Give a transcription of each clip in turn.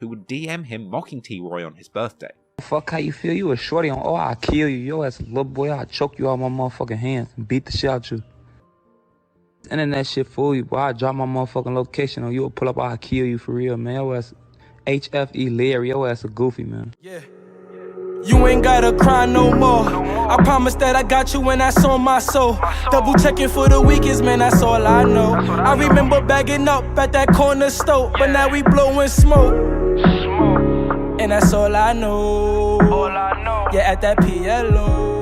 who would DM him mocking T-Roy on his birthday. Fuck how you feel? You a shorty on, oh, I'll kill you. Yo ass a little boy, I'll choke you out my motherfucking hands and beat the shit out you. Internet shit fool you, boy. I drop my motherfucking location on you, will pull up, I'll kill you for real, man. Yo ass HFE Larry, yo ass a goofy, man. Yeah. You ain't gotta cry no more. I promise that I got you and that's on my soul. Double checking for the weakest, man, that's all I know. I remember bagging up at that corner store, but now we blowing smoke. And that's all I know. Yeah, at that PLO.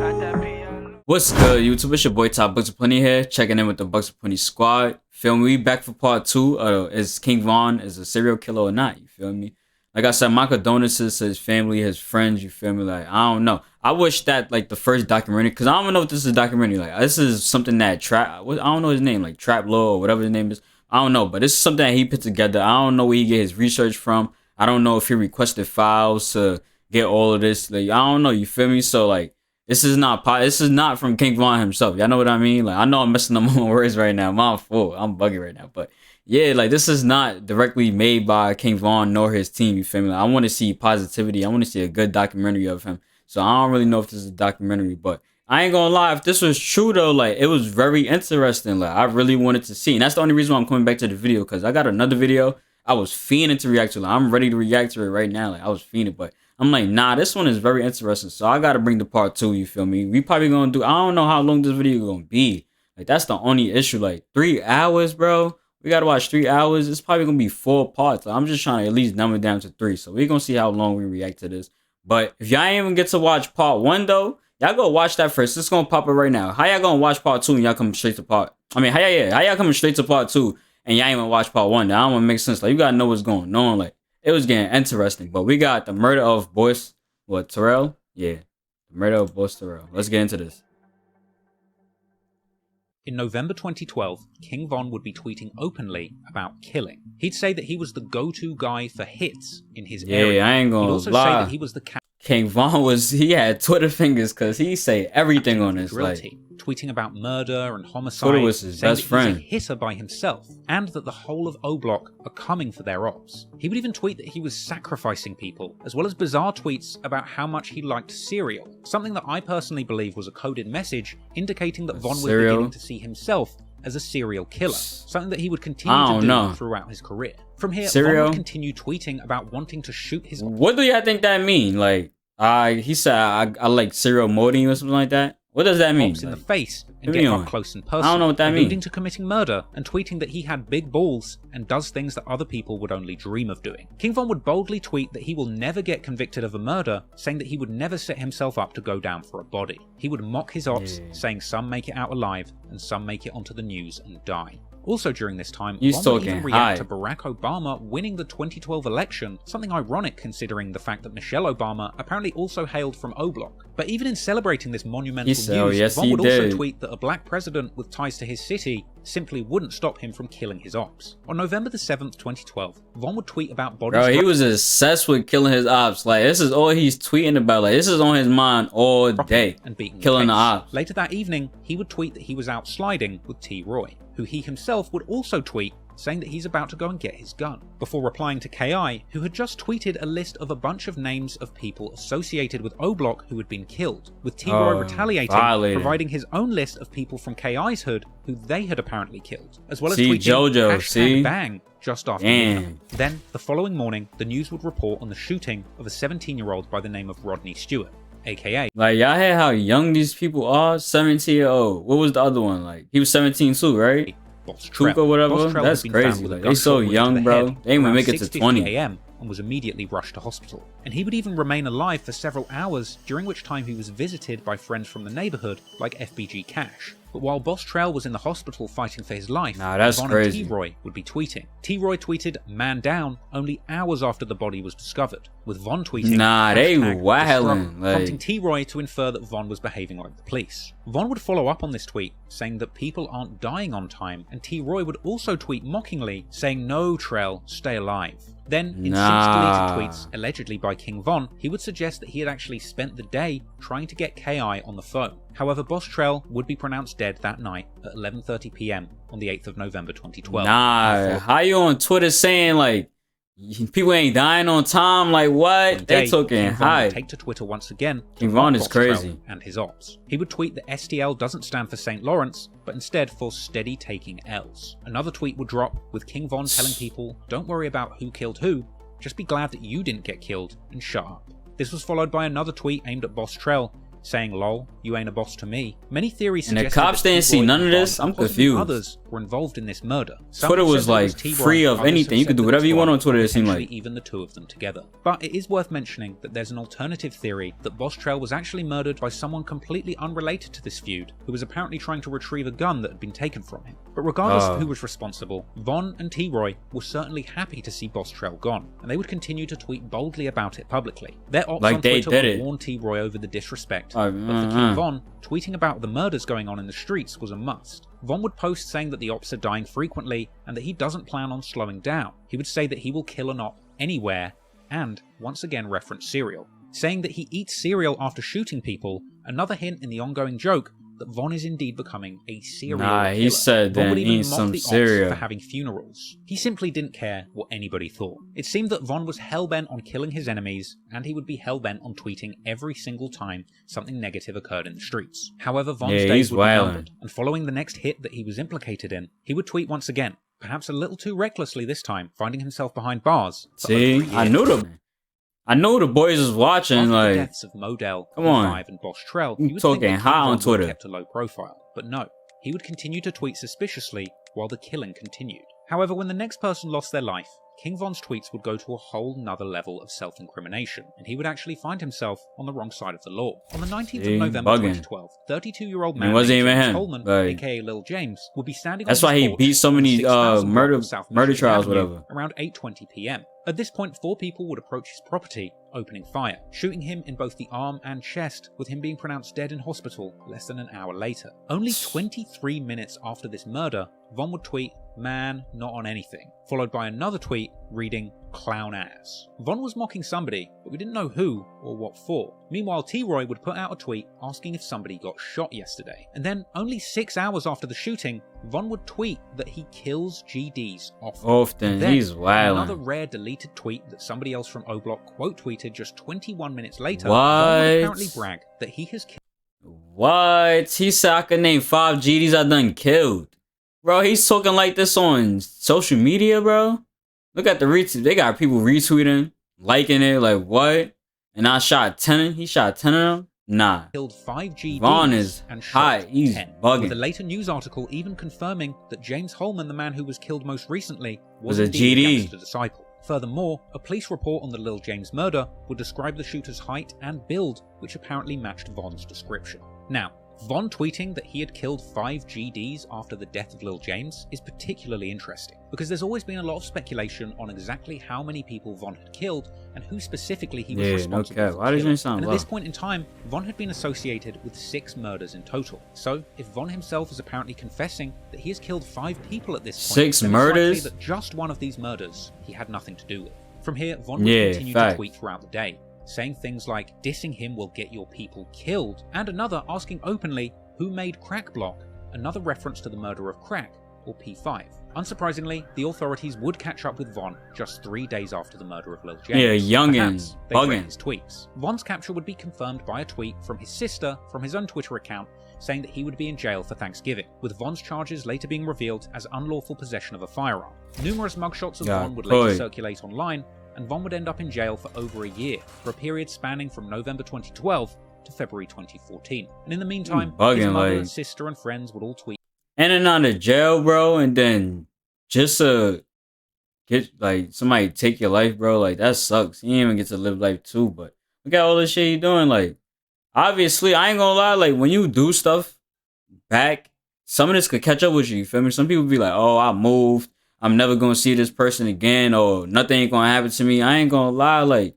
What's good, YouTube? It's your boy Top BUXAPLENTY here, checking in with the BUXAPLENTY squad. Feel me? We back for part 2. Is King Von is a serial killer or not? You feel me? Like I said, my condolences to his family, his friends. You feel me? Like I don't know. I wish that like the first documentary, because I don't know if this is a documentary. Like this is something that I don't know his name, like Trap Law or whatever his name is. I don't know, but this is something that he put together. I don't know where he get his research from. I don't know if he requested files to get all of this. Like I don't know. You feel me? So like this is not from King Von himself. Y'all know what I mean? Like I know I'm messing up my words right now. My fault. I'm bugging right now. But yeah, like this is not directly made by King Von nor his team. You feel me? Like, I want to see positivity. I want to see a good documentary of him. So I don't really know if this is a documentary, but I ain't gonna lie. If this was true though, like it was very interesting. Like I really wanted to see, and that's the only reason why I'm coming back to the video, because I got another video I was fiending to react to. Like, I'm ready to react to it right now. Like I was fiending, but I'm like, nah, this one is very interesting. So I gotta bring the part 2. You feel me? We probably gonna do. I don't know how long this video gonna be. Like that's the only issue. Like 3 hours, bro. We gotta watch 3 hours. It's probably gonna be 4 parts. Like, I'm just trying to at least number it down to 3. So we're gonna see how long we react to this. But if y'all ain't even get to watch part 1 though, y'all go watch that first. It's gonna pop up right now. How y'all gonna watch part 2 and y'all coming straight to part? I mean, how y'all coming straight to part 2 and y'all ain't even watch part 1? That don't wanna make sense. Like you gotta know what's going on. Like it was getting interesting. But we got the murder of Boss Terrell. Yeah, the murder of Boss Terrell. Let's get into this. In November 2012, King Von would be tweeting openly about killing. He'd say that he was the go-to guy for hits in his area. Yeah, I ain't gonna He'd also lie. say that he was the King Von he had Twitter fingers because he say everything on his like team, tweeting about murder and homicide, Twitter was his best friend. He's a hitter by himself, and that the whole of O Block are coming for their ops. He would even tweet that he was sacrificing people, as well as bizarre tweets about how much he liked cereal, something that I personally believe was a coded message indicating that Von was beginning to see himself as a serial killer, something that he would continue to do throughout his career. From here, Von would continue tweeting about wanting to shoot his... What do y'all think that mean? Like, he said I like serial modding or something like that? What does that mean? In the face and get up close and personal. I don't know what that means. Alluding to committing murder and tweeting that he had big balls and does things that other people would only dream of doing. King Von would boldly tweet that he will never get convicted of a murder, saying that he would never set himself up to go down for a body. He would mock his ops, saying some make it out alive and some make it onto the news and die. Also during this time, Von would even react to Barack Obama winning the 2012 election, something ironic considering the fact that Michelle Obama apparently also hailed from O Block. But even in celebrating this monumental news, Von would also tweet that a black president with ties to his city simply wouldn't stop him from killing his ops. On November the 7th, 2012, Von would tweet about bodies... Bro, he was obsessed with killing his ops. Like, this is all he's tweeting about. Like, this is on his mind all day. And beating killing the ops. Later that evening, he would tweet that he was out sliding with T-Roy, who he himself would also tweet saying that he's about to go and get his gun, before replying to KI, who had just tweeted a list of a bunch of names of people associated with O Block who had been killed, with T-Roy retaliating, providing his own list of people from KI's hood who they had apparently killed, as well as tweeting #bang just after midnight. Then, the following morning, the news would report on the shooting of a 17-year-old by the name of Rodney Stewart, aka... Like, y'all hear how young these people are? 17-year-old. What was the other one? Like, he was 17 too, right? Cook or whatever. That's crazy. Like, they so young, bro. They ain't even make it to 20. AM and was immediately rushed to hospital. And he would even remain alive for several hours, during which time he was visited by friends from the neighborhood like FBG Cash. But while Boss Trell was in the hospital fighting for his life, Von and T-Roy would be tweeting. T-Roy tweeted "man down" only hours after the body was discovered, with Von tweeting they wildin', prompting T-Roy to infer that Von was behaving like the police. Von would follow up on this tweet, saying that people aren't dying on time, and T-Roy would also tweet mockingly, saying "no, Trell, stay alive." Then, in 6 deleted tweets, allegedly by King Von, he would suggest that he had actually spent the day trying to get KI on the phone. However, Boss Trell would be pronounced dead that night at 11:30 PM on the 8th of November 2012. How you on Twitter saying like People ain't dying on time. Like what? They took King it Von high. would take to Twitter once again. King Von is crazy. And his ops. He would tweet that STL doesn't stand for St. Lawrence, but instead for steady taking L's. Another tweet would drop with King Von telling people, "Don't worry about who killed who. Just be glad that you didn't get killed and shut up." This was followed by another tweet aimed at Boss Trell, saying, "Lol, you ain't a boss to me." Many theories And the suggested cops that didn't see T-Roy none of and this. Von, I'm and possibly confused. Others were involved in this murder. Some Twitter have was said that it like T-Roy, free of others have anything. You said could do that whatever it's you want Von, on Twitter, it seemed potentially like. even the two of them together. But it is worth mentioning that there's an alternative theory that Boss Trell was actually murdered by someone completely unrelated to this feud, who was apparently trying to retrieve a gun that had been taken from him. But regardless of who was responsible, Von and T-Roy were certainly happy to see Boss Trell gone, and they would continue to tweet boldly about it publicly. Their ops Like on they Twitter did would it. warn T-Roy over the disrespect, but for King Von, tweeting about the murders going on in the streets was a must. Von would post saying that the ops are dying frequently and that he doesn't plan on slowing down. He would say that he will kill an op anywhere, and once again reference cereal. Saying that he eats cereal after shooting people, another hint in the ongoing joke that Von is indeed becoming a serial killer. He said Von that would he even eats mock some the ops cereal. for having funerals. He simply didn't care what anybody thought. It seemed that Von was hell-bent on killing his enemies, and he would be hell-bent on tweeting every single time something negative occurred in the streets. However, Von's days would be numbered, and following the next hit that he was implicated in, he would tweet once again, perhaps a little too recklessly this time, finding himself behind bars. See, I know the boys was watching. After like, the deaths of Modell, come on. P5, and Boss Trell, You you would think talking that hot King on Von would Twitter. have kept a low profile, but no. He would continue to tweet suspiciously while the killing continued. However, when the next person lost their life, King Von's tweets would go to a whole nother level of self-incrimination, and he would actually find himself on the wrong side of the law. On the 19th of November 2012, 32-year-old man wasn't named even James him, Holman, like, aka Lil James, would be standing that's on why his he porch beat so on many 6,000 block of South murder Michigan trials, Avenue whatever. around 8:20 p.m. At this point, 4 people would approach his property, opening fire, shooting him in both the arm and chest, with him being pronounced dead in hospital less than an hour later. Only 23 minutes after this murder, Von would tweet, "Man, not on anything," followed by another tweet reading, "Clown ass." Von was mocking somebody, but we didn't know who or what for. Meanwhile, T-Roy would put out a tweet asking if somebody got shot yesterday. And then, only 6 hours after the shooting, Von would tweet that he kills GDs often. Then, He's wild. Another rare deleted tweet that somebody else from O-Block quote tweeted just 21 minutes later, What? Von would apparently brag that he has killed. What? He said I could name 5 GDs I done killed. Bro, he's talking like this on social media, bro. Look at the retweet. They got people retweeting, liking it, like what? And I shot 10. He shot 10 of them? Nah. Killed 5 GDs Von is and high. shot He's 10. bugging. With a later news article even confirming that James Holman, the man who was killed most recently, was a indeed GD. gangster disciple. Furthermore, a police report on the Lil James murder would describe the shooter's height and build, which apparently matched Von's description. Now, Von tweeting that he had killed 5 GDs after the death of Lil James is particularly interesting, because there's always been a lot of speculation on exactly how many people Von had killed and who specifically he was responsible for Why does killing. it sound And at low? this point in time, Von had been associated with 6 murders in total. So, if Von himself is apparently confessing that he has killed 5 people at this point, 6 then murders? it's likely that just one of these murders he had nothing to do with. From here, Von would continue to tweet throughout the day, saying things like, "Dissing him will get your people killed," and another asking openly, "Who made Crack Block?" Another reference to the murder of Crack, or P5. Unsurprisingly, the authorities would catch up with Von just 3 days after the murder of Lil James. Yeah, youngin', Perhaps they read bugging. his tweets. Von's capture would be confirmed by a tweet from his sister from his own Twitter account saying that he would be in jail for Thanksgiving, with Von's charges later being revealed as unlawful possession of a firearm. Numerous mugshots of Von would later circulate online, and Von would end up in jail for over a year, for a period spanning from November 2012 to February 2014. And in the meantime, his mother, sister, and friends would all tweet. In and out of jail, bro, and then just get like somebody take your life, bro. Like that sucks. You ain't even get to live life too. But look at all this shit you doing. Like, obviously, I ain't gonna lie. Like when you do stuff back, some of this could catch up with you. You feel me? Some people be like, "Oh, I moved. I'm never gonna see this person again," or "Nothing ain't gonna happen to me." I ain't gonna lie. Like,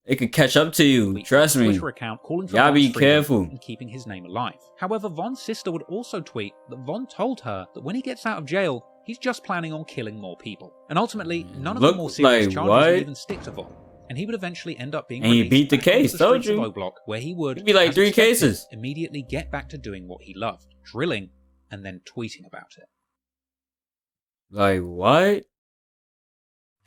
it could catch up to you. Trust me. Twitter account calling for Y'all Von's be freedom careful. and keeping his name alive. However, Von's sister would also tweet that Von told her that when he gets out of jail, he's just planning on killing more people. And ultimately, none of the more serious charges would even stick to Von. And he would eventually end up being and he released beat the back onto case, the told streets of you. O-Block, where he would, It'd be like as 3 expected, cases. immediately get back to doing what he loved, drilling, and then tweeting about it. Like what?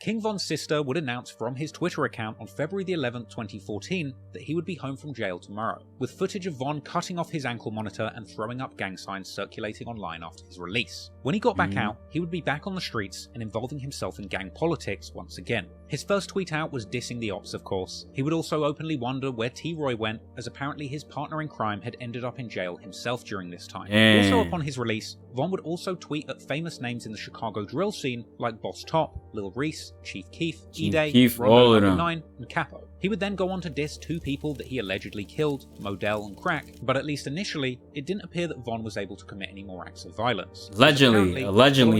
King Von's sister would announce from his Twitter account on February the 11th, 2014 that he would be home from jail tomorrow, with footage of Von cutting off his ankle monitor and throwing up gang signs circulating online after his release. When he got back out, he would be back on the streets and involving himself in gang politics once again. His first tweet out was dissing the ops, of course. He would also openly wonder where T-Roy went, as apparently his partner in crime had ended up in jail himself during this time. Also upon his release, Von would also tweet at famous names in the Chicago drill scene like Boss Top, Lil Reese, Chief Keef, E-Day, Rondo 9, and Capo. He would then go on to diss 2 people that he allegedly killed, Modell and Crack, but at least initially, it didn't appear that Von was able to commit any more acts of violence. Allegedly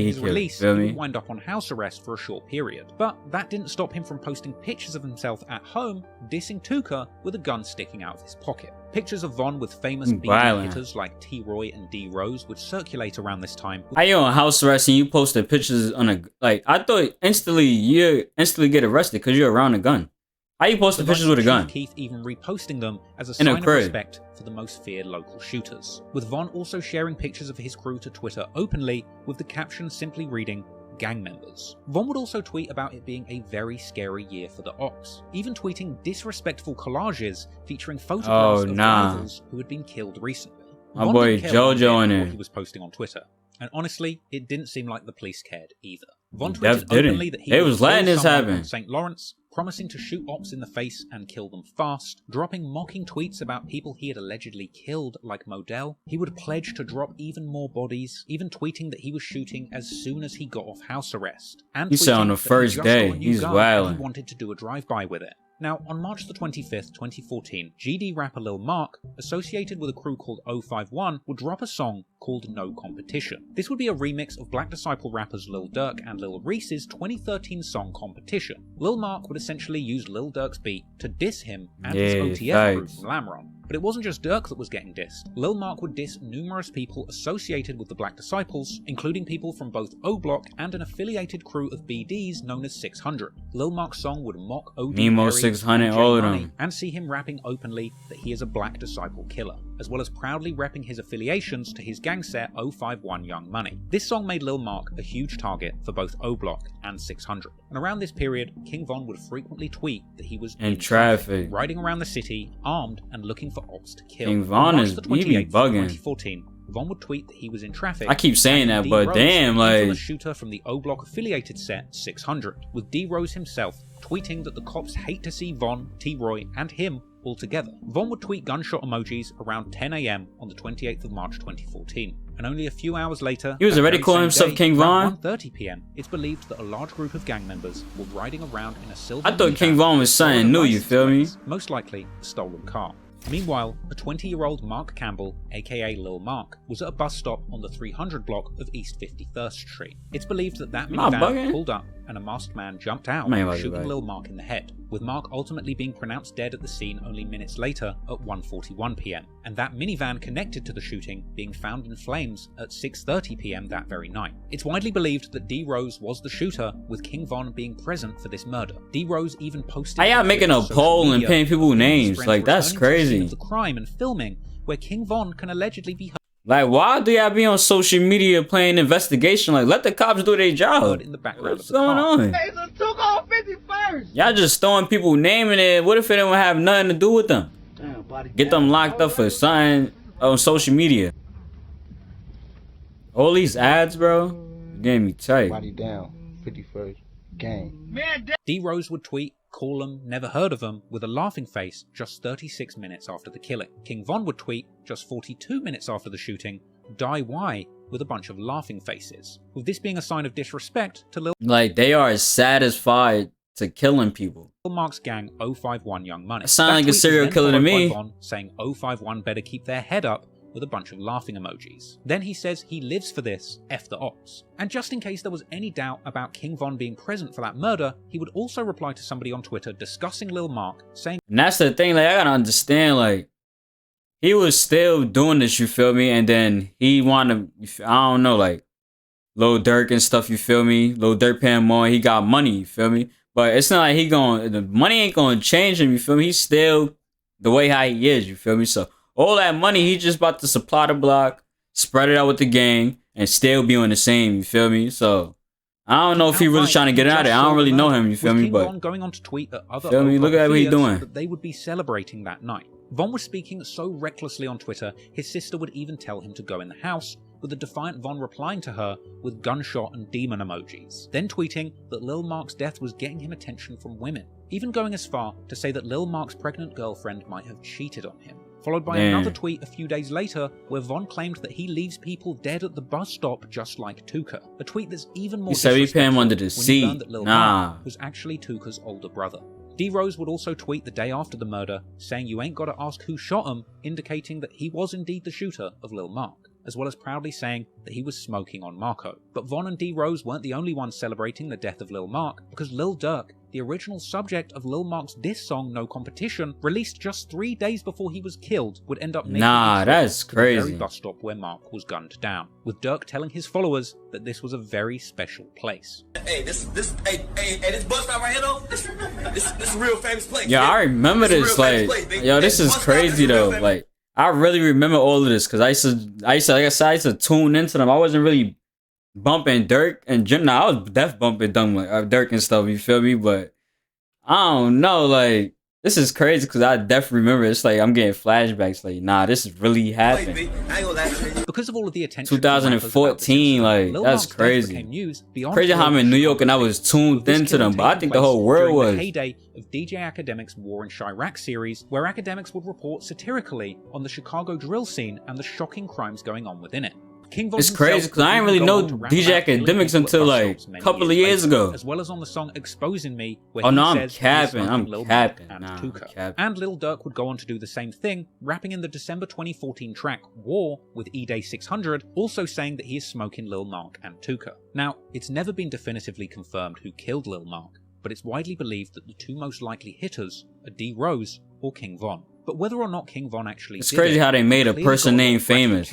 he his release, he killed, would wind up on house arrest for a short period. But that didn't stop him from posting pictures of himself at home, dissing Tuka with a gun sticking out of his pocket. Pictures of Von with famous BD hitters like T-Roy and D-Rose would circulate around this time. How you on house arrest and you posted pictures on a, like, I thought you instantly get arrested because you're around a gun. How you posting pictures with a gun? Keith even reposting them as a sign of respect for the most feared local shooters, with Von also sharing pictures of his crew to Twitter openly, with the caption simply reading, gang members. Von would also tweet about it being a very scary year for the ops, even tweeting disrespectful collages featuring photographs of rivals who had been killed recently. My boy Jojo in it. He was posting on Twitter, and honestly, it didn't seem like the police cared either. Von tweeted openly that he was letting this happen. St. Lawrence, promising to shoot ops in the face and kill them fast, dropping mocking tweets about people he had allegedly killed like Modell. He would pledge to drop even more bodies, even tweeting that he was shooting as soon as he got off house arrest. And he said on the first day, he's wild. He wanted to do a drive-by with it. Now, on March the 25th, 2014, GD rapper Lil Mark, associated with a crew called 051, would drop a song called No Competition. This would be a remix of Black Disciple rappers Lil Durk and Lil Reese's 2013 song Competition. Lil Mark would essentially use Lil Durk's beat to diss him and his OTF crew from Lamron. But it wasn't just Durk that was getting dissed. Lil Mark would diss numerous people associated with the Black Disciples, including people from both O-Block and an affiliated crew of BDs known as 600. Lil Mark's song would mock OD Nemo 600, all of them, and see him rapping openly that he is a Black Disciple killer, as well as proudly repping his affiliations to his gang set 051 Young Money. This song made Lil Mark a huge target for both O-Block and 600. And around this period, King Von would frequently tweet that he was in traffic, riding around the city, armed and looking for ops to kill. King Von is bugging. 2014, Von would tweet that he was in traffic. I keep saying that, but damn, like, the shooter from the O-Block affiliated set 600, with D-Rose himself tweeting that the cops hate to see Von, T-Roy, and him all together. Von would tweet gunshot emojis around 10 AM on the 28th of March 2014. And only a few hours later, he was already calling himself King Von. 1:30 PM, it's believed that a large group of gang members were riding around in a silver. I thought King Von was something new, you feel me? Most likely a stolen car. Meanwhile, a 20-year-old Mark Campbell, aka Lil Mark, was at a bus stop on the 300 block of East 51st Street. It's believed that minivan pulled up and a masked man jumped out, shooting Lil Mark in the head, with Mark ultimately being pronounced dead at the scene only minutes later at 1:41 PM, and that minivan connected to the shooting being found in flames at 6:30 PM that very night. It's widely believed that D-Rose was the shooter, with King Von being present for this murder. D-Rose even posted... How y'all making a poll and paying people names? Like, that's crazy. ...of the crime and filming, where King Von can allegedly be heard. Like, why do y'all be on social media playing investigation? Like, let the cops do their job. In the background What's going on? Hey, so took off 51st. Y'all just throwing people name in it. What if it don't have nothing to do with them? Damn, body Get them locked up for something on social media. All these ads, bro, getting me tight. Body down, 51st gang. D-Rose would tweet, "Call 'em, never heard of 'em," with a laughing face just 36 minutes after the killing. King Von would tweet, just 42 minutes after the shooting, "Die why?" with a bunch of laughing faces, with this being a sign of disrespect to Lil... Like, they are satisfied to killing people. Mark's gang 051 Young Money. Sound like a serial killer to me. Von saying 051 better keep their head up, with a bunch of laughing emojis. Then he says he lives for this, F the ops. And just in case there was any doubt about King Von being present for that murder, he would also reply to somebody on Twitter discussing Lil Mark, saying... And that's the thing, like, I gotta understand, like, he was still doing this, you feel me? And then he wanted, I don't know, like, Lil Durk and stuff, you feel me? Lil Durk paying more, he got money, you feel me? But it's not like the money ain't gonna change him, you feel me? He's still the way how he is, you feel me? So all that money, he just about to supply the block, spread it out with the gang, and still be on the same, you feel me? So I don't know if he really trying to get out of it. I don't really know him, you feel me? But Von going on to tweet at other feel me? Look at what he's doing. that they would be celebrating that night. Von was speaking so recklessly on Twitter, his sister would even tell him to go in the house, with the defiant Von replying to her with gunshot and demon emojis, then tweeting that Lil Mark's death was getting him attention from women, even going as far to say that Lil Mark's pregnant girlfriend might have cheated on him. Followed by another tweet a few days later where Von claimed that he leaves people dead at the bus stop just like Tuka. A tweet that's even more disrespectful. He said we pay him under the seat. When he learned that Lil Mark was actually Tuka's older brother. D Rose would also tweet the day after the murder, saying you ain't gotta ask who shot him, indicating that he was indeed the shooter of Lil Mark, as well as proudly saying that he was smoking on Marco. But Von and D Rose weren't the only ones celebrating the death of Lil Mark, because Lil Durk, the original subject of Lil Mark's diss song No Competition, released just 3 days before he was killed, would end up making that's crazy. The very bus stop where Mark was gunned down, with Durk telling his followers that this was a very special place. Hey, this bus stop right here though. This a real famous place. Yeah, I remember this. Like, yo, this is crazy though. Like, I really remember all of this because I used to, like I said, I used to tune into them. I wasn't really bumping Dirk and Jim. Nah, I was def bumping them like Dirk and stuff. You feel me? But I don't know. Like, this is crazy because I definitely remember. It's like I'm getting flashbacks. Like, nah, this is really happening. Because of all of the attention, 2014, like that's crazy. Crazy how I'm in New York and I was tuned into them, but I think the whole world was. The heyday of DJ Academic's War in Chirac series, where Academics would report satirically on the Chicago drill scene and the shocking crimes going on within it. It's crazy because I didn't really know DJ Academics until like a couple of years ago. As well as on the song Exposing Me, where I'm capping. And Lil Durk would go on to do the same thing, rapping in the December 2014 track War with E-Day 600, also saying that he is smoking Lil Mark and Tuka. Now, it's never been definitively confirmed who killed Lil Mark, but it's widely believed that the two most likely hitters are D Rose or King Von. But whether or not King Von actually it's crazy how they made a person name famous.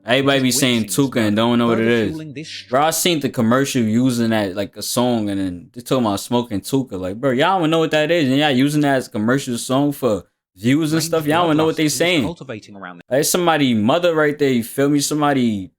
Everybody be saying Tuka and don't know what it is. Bro, I seen the commercial using that like a song and then they talking about smoking Tuka. Like, bro, y'all don't know what that is. And y'all using that as a commercial song for views and stuff. Y'all don't know what they saying. Like, somebody mother right there, you feel me? Somebody,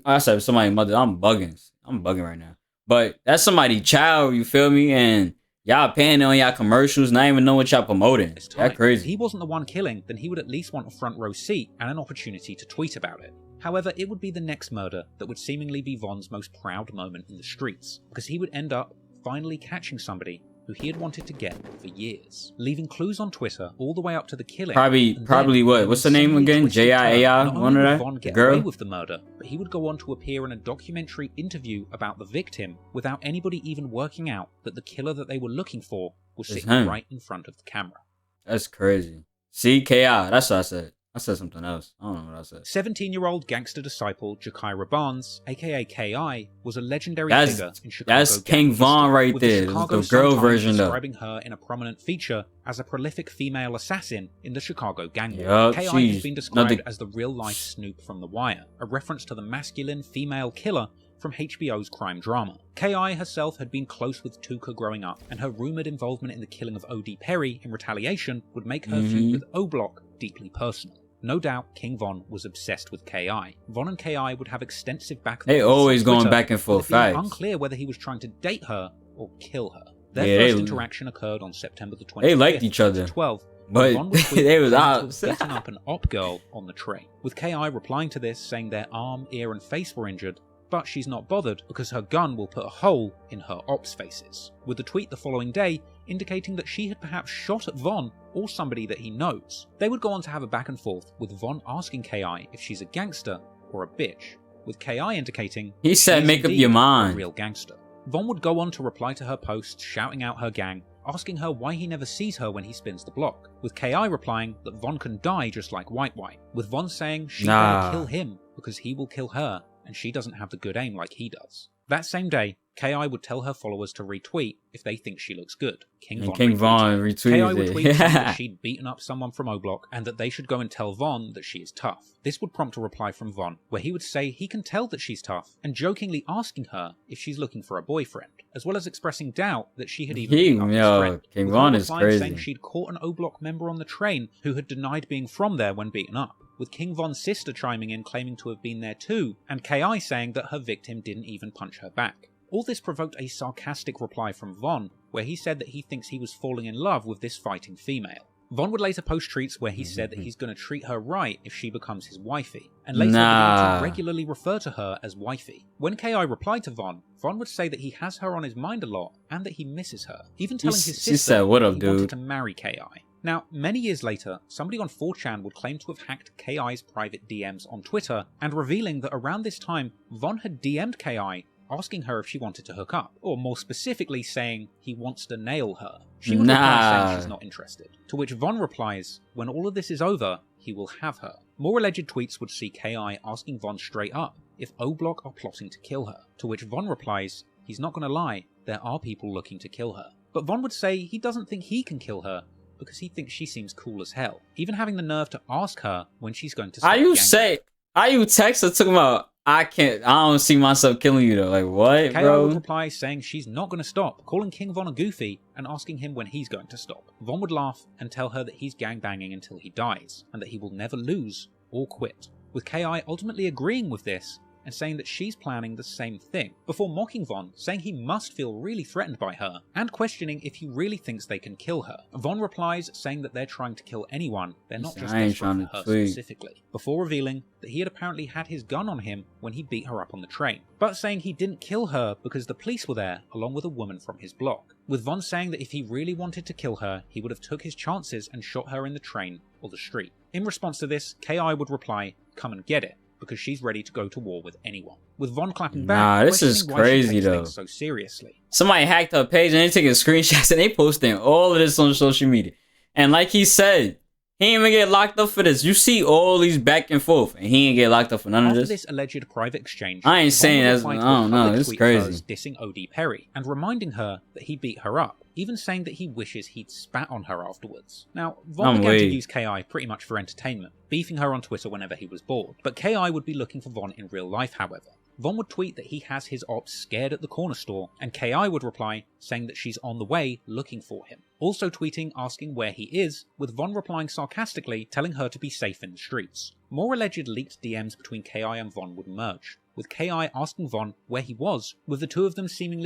I said somebody mother, I'm bugging right now. But that's somebody child, you feel me? And y'all paying on y'all commercials, not even know what y'all promoting. That's crazy. If he wasn't the one killing, then he would at least want a front row seat and an opportunity to tweet about it. However, it would be the next murder that would seemingly be Von's most proud moment in the streets, because he would end up finally catching somebody who he had wanted to get for years, leaving clues on Twitter all the way up to the killing. Probably what? What's the name again? J.I.A.I. One of that? Von get girl? away with the murder, but he would go on to appear in a documentary interview about the victim without anybody even working out that the killer that they were looking for was sitting right in front of the camera. That's crazy. See, K.I. That's what I said. I said something else. I don't know what I said. 17-year-old gangster disciple Jakira Barnes, aka K.I., was a legendary figure in Chicago. That's King Von right there. The girl version though. Describing her in a prominent feature as a prolific female assassin in the Chicago gang war. K.I. has been described as the real-life Snoop from The Wire, a reference to the masculine female killer from HBO's crime drama. K.I. herself had been close with Tuka growing up, and her rumoured involvement in the killing of O.D. Perry in retaliation would make her feud with O-Block deeply personal. No doubt, King Von was obsessed with K.I. Von and K.I. would have extensive back and forth. They always going back and forth. It was unclear whether he was trying to date her or kill her. Their first interaction occurred on September the 25th. They liked each other. 2012, but they was out beating up an op girl on the train, with K.I. replying to this saying their arm, ear, and face were injured, but she's not bothered because her gun will put a hole in her ops' faces, with the tweet the following day indicating that she had perhaps shot at Von or somebody that he knows. They would go on to have a back and forth, with Von asking K.I. if she's a gangster or a bitch, with K.I. indicating he said make up your mind. A real gangster. Von would go on to reply to her posts, shouting out her gang, asking her why he never sees her when he spins the block, with K.I. replying that Von can die just like White White, with Von saying she better kill him because he will kill her and she doesn't have the good aim like he does. That same day, K.I. would tell her followers to retweet if they think she looks good. King Von retweeted. K.I. would tweet that she'd beaten up someone from O-Block and that they should go and tell Von that she is tough. This would prompt a reply from Von, where he would say he can tell that she's tough, and jokingly asking her if she's looking for a boyfriend, as well as expressing doubt that she had even beaten up his friend. King Von is crazy. Saying she'd caught an O-Block member on the train who had denied being from there when beaten up, with King Von's sister chiming in claiming to have been there too, and K.I. saying that her victim didn't even punch her back. All this provoked a sarcastic reply from Von, where he said that he thinks he was falling in love with this fighting female. Von would later post tweets where he said that he's going to treat her right if she becomes his wifey, and later began to regularly refer to her as wifey. When Ki replied to Von would say that he has her on his mind a lot and that he misses her, even telling his sister said, "What up, he dude?" wanted to marry Ki. Now, many years later, somebody on 4chan would claim to have hacked Ki's private DMs on Twitter, and revealing that around this time, Von had DM'd Ki asking her if she wanted to hook up, or more specifically saying he wants to nail her. She would reply saying she's not interested, to which Von replies, when all of this is over, he will have her. More alleged tweets would see Ki asking Von straight up if O-Block are plotting to kill her, to which Von replies, he's not gonna lie, there are people looking to kill her. But Von would say he doesn't think he can kill her, because he thinks she seems cool as hell, even having the nerve to ask her when she's going to stop gangbanging. Are you text or talking about, I don't see myself killing you though, like what, Ki bro? would reply saying she's not going to stop, calling King Von a goofy and asking him when he's going to stop. Von would laugh and tell her that he's gangbanging until he dies, and that he will never lose or quit, with Ki ultimately agreeing with this and saying that she's planning the same thing, before mocking Von, saying he must feel really threatened by her, and questioning if he really thinks they can kill her. Von replies saying that they're trying to kill anyone, they're not just desperate for her specifically, before revealing that he had apparently had his gun on him when he beat her up on the train, but saying he didn't kill her because the police were there along with a woman from his block, with Von saying that if he really wanted to kill her, he would have took his chances and shot her in the train or the street. In response to this, Ki would reply, come and get it, because she's ready to go to war with anyone. With Von clapping back, nah, this is crazy though. So seriously. Somebody hacked her page and they taking screenshots and they posting all of this on social media. And like he said, he ain't even get locked up for this. You see all these back and forth, and he ain't get locked up for none of this. After this alleged private exchange, I ain't saying that's, I don't know, this is crazy. Dissing OD Perry and reminding her that he beat her up, even saying that he wishes he'd spat on her afterwards. Now, Von began to use Ki pretty much for entertainment, beefing her on Twitter whenever he was bored. But Ki would be looking for Von in real life, however. Von would tweet that he has his ops scared at the corner store, and Ki would reply saying that she's on the way looking for him. Also tweeting asking where he is, with Von replying sarcastically telling her to be safe in the streets. More alleged leaked DMs between Ki and Von would emerge, with Ki asking Von where he was, with the two of them seemingly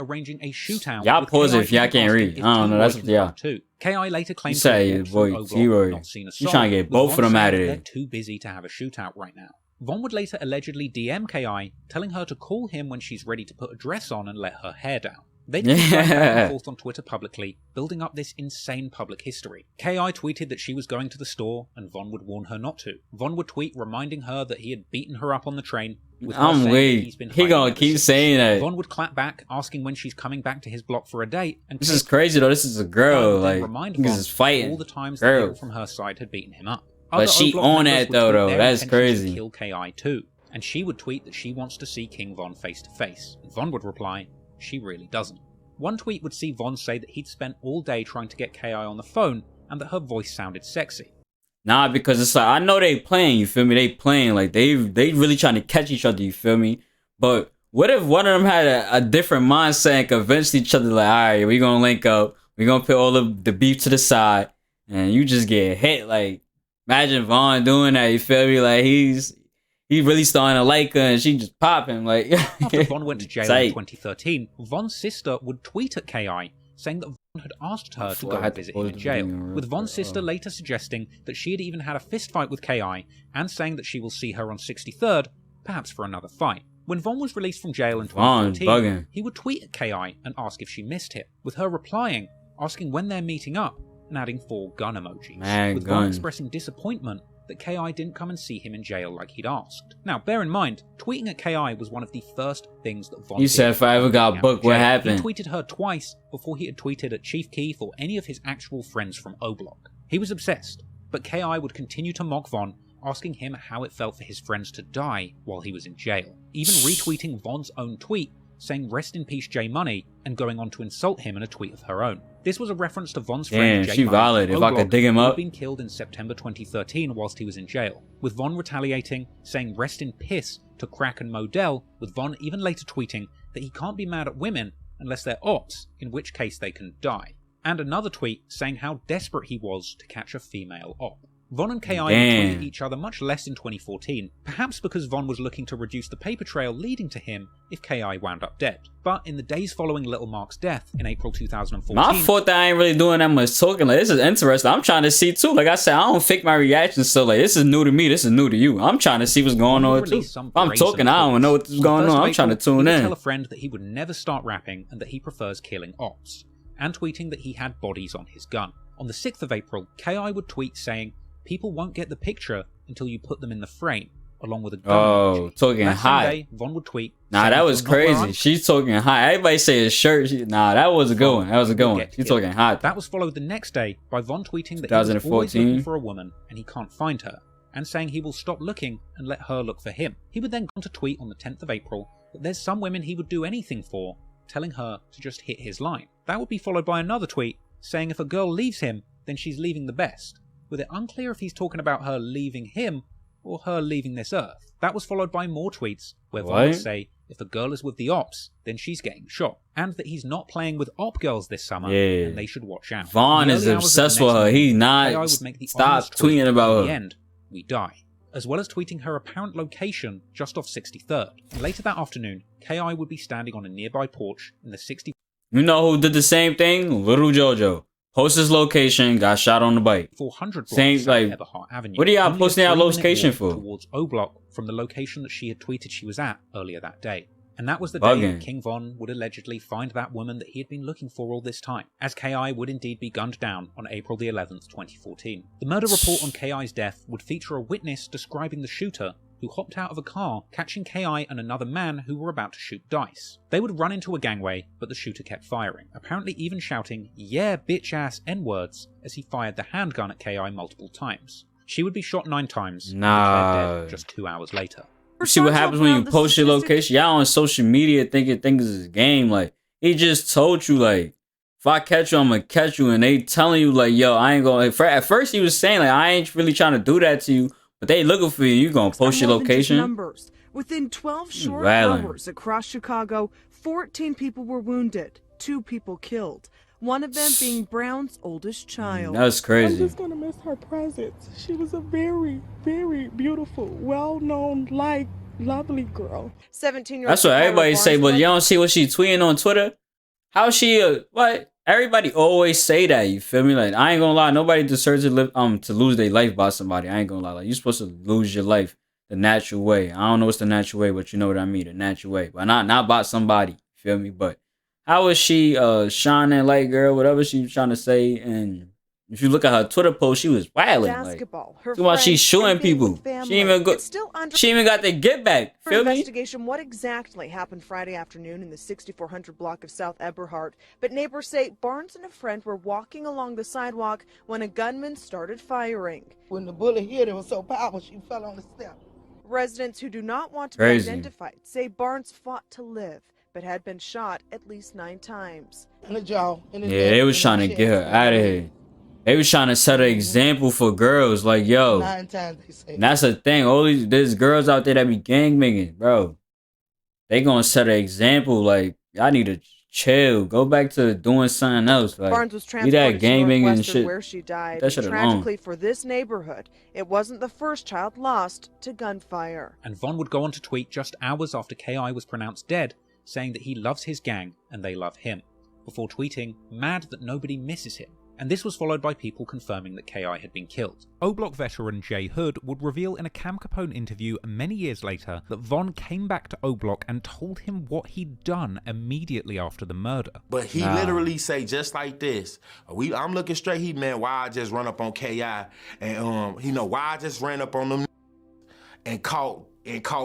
arranging a shootout. Y'all pause it if y'all can't read. I don't know, that's what y'all. Ki later claimed you say, boy, not seen a you trying to get both of them out of there. They're too busy to have a shootout right now. Von would later allegedly DM Ki, telling her to call him when she's ready to put a dress on and let her hair down. They'd been going back and forth on Twitter publicly, building up this insane public history. Ki tweeted that she was going to the store, and Von would warn her not to. Von would tweet reminding her that he had beaten her up on the train, with her saying that he's been he gonna keep saying that. Von would clap back, asking when she's coming back to his block for a date. And this is crazy though. This is a girl. Like, remind this is fighting. All the times the girl from her side had beaten him up. But she on that though. That's crazy. Kill Ki too, and she would tweet that she wants to see King Von face to face. And Von would reply, she really doesn't. One tweet would see Von say that he'd spent all day trying to get Ki on the phone, and that her voice sounded sexy. Nah, because it's like, I know they playing, you feel me? They playing, like, they really trying to catch each other, you feel me? But what if one of them had a different mindset and convinced each other, like, alright, we gonna link up, we gonna put all of the beef to the side, and you just get hit, like, imagine Von doing that, you feel me? Like, he's really starting to like her, and she just popping, like. After Von went to jail in 2013, Von's sister would tweet at Ki, saying that Von had asked her to go and visit him in jail, with Von's sister later suggesting that she had even had a fist fight with Ki, and saying that she will see her on 63rd, perhaps for another fight. When Von was released from jail in 2014, he would tweet at Ki and ask if she missed him, with her replying, asking when they're meeting up, and adding 4 gun emojis, with Von expressing disappointment that Ki didn't come and see him in jail like he'd asked. Now, bear in mind, tweeting at Ki was one of the first things that Von did. You said if I ever got booked, what happened? He tweeted her twice before he had tweeted at Chief Keef or any of his actual friends from O-Block. He was obsessed, but Ki would continue to mock Von, asking him how it felt for his friends to die while he was in jail, even retweeting Von's own tweet saying rest in peace J Money, and going on to insult him in a tweet of her own. This was a reference to Von's friend J Money, valid. If I could dig him up, who had been killed in September 2013 whilst he was in jail, with Von retaliating, saying rest in piss to Crack and Modell, with Von even later tweeting that he can't be mad at women unless they're ops, in which case they can die. And another tweet saying how desperate he was to catch a female op. Von and KI would Damn. tweet at each other much less in 2014, perhaps because Von was looking to reduce the paper trail leading to him if KI wound up dead. But in the days following Little Mark's death in April 2014... My fault that I ain't really doing that much talking. Like, this is interesting. I'm trying to see too. Like I said, I don't fake my reactions, so like, this is new to me. This is new to you. I'm trying to see what's going on too. If I'm talking, I don't know what's going on. I'm trying to tune in. He would tell a friend that he would never start rapping and that he prefers killing ops, and tweeting that he had bodies on his gun. On the 6th of April, KI would tweet saying, "People won't get the picture until you put them in the frame," along with a gun Oh, emoji. talking That high. same day, Von would tweet, Nah, that was crazy. She's talking high. Everybody say his shirt. Nah, that was a good one. That was a good one. She's talking hot. That was followed the next day by Von tweeting that he was always 2014. looking for a woman and he can't find her, and saying he will stop looking and let her look for him. He would then go on to tweet on the 10th of April that there's some women he would do anything for, telling her to just hit his line. That would be followed by another tweet saying if a girl leaves him, then she's leaving the best, with it unclear if he's talking about her leaving him or her leaving this earth. That was followed by more tweets where Von would say if a girl is with the ops, then she's getting shot, and that he's not playing with op girls this summer and they should watch out. Von is obsessed with her. He's not. Stop tweeting about her. In the end, we die. As well as tweeting her apparent location just off 63rd. And later that afternoon, KI would be standing on a nearby porch in the 60. You know who did the same thing? Little JoJo. Post his location, got shot on the bike. 400 same, South like, Eberhard Avenue. what are y'all posting our location for? Towards O Block from the location that she had tweeted she was at earlier that day. And that was the day that King Von would allegedly find that woman that he had been looking for all this time, as KI would indeed be gunned down on April the 11th, 2014. The murder report on KI's death would feature a witness describing the shooter who hopped out of a car, catching KI and another man who were about to shoot dice. They would run into a gangway, but the shooter kept firing, apparently even shouting, "Yeah, bitch-ass N-words," as he fired the handgun at KI multiple times. She would be shot 9 times, and declared dead just 2 hours later. See what happens when you post your location? Y'all on social media thinking things is a game. Like, he just told you, like, if I catch you, I'm gonna catch you. And they telling you, like, yo, I ain't gonna. At first, he was saying, like, I ain't really trying to do that to you. But they looking for you. You gonna post your location? Numbers. Within 12 short hours across Chicago, 14 people were wounded, 2 people killed. One of them being Brown's oldest child. That's crazy. I'm just gonna miss her presence. She was a very, very beautiful, well-known, lovely girl. 17-year-old. That's what everybody say, but you don't see what she tweeting on Twitter? How she what? Everybody always say that, you feel me? Like, I ain't gonna lie, nobody deserves to live to lose their life by somebody. I ain't gonna lie. Like, you're supposed to lose your life the natural way. I don't know what's the natural way, but you know what I mean, the natural way. But not by somebody, you feel me? But how is she shining light girl, whatever she was trying to say? And if you look at her Twitter post, she was wilding. Basketball. Like, why she's shooting people. She even got the get back. Feel me? Investigation what exactly happened Friday afternoon in the 6400 block of South Eberhard, but neighbors say Barnes and a friend were walking along the sidewalk when a gunman started firing. When the bullet hit, it was so powerful she fell on the step. Residents who do not want to be identified say Barnes fought to live, but had been shot at least 9 times. In the jaw, in the yeah, they was trying to get her out of here. They was trying to set an example for girls, like, yo. 9 times they say. And that's the thing. All there's girls out there that be gangbanging, bro. They gonna set an example. Like, y'all need to chill. Go back to doing something else. Like, Barnes was transported to Northwestern where she died. That shit Tragically for this neighborhood, it wasn't the first child lost to gunfire. And Von would go on to tweet just hours after KI was pronounced dead, saying that he loves his gang and they love him, before tweeting, mad that nobody misses him. And this was followed by people confirming that KI had been killed. O-Block veteran Jay Hood would reveal in a Cam Capone interview many years later that Von came back to O-Block and told him what he'd done immediately after the murder. But he literally say just like this, I'm looking straight, he meant why I just run up on KI and why I just ran up on them and caught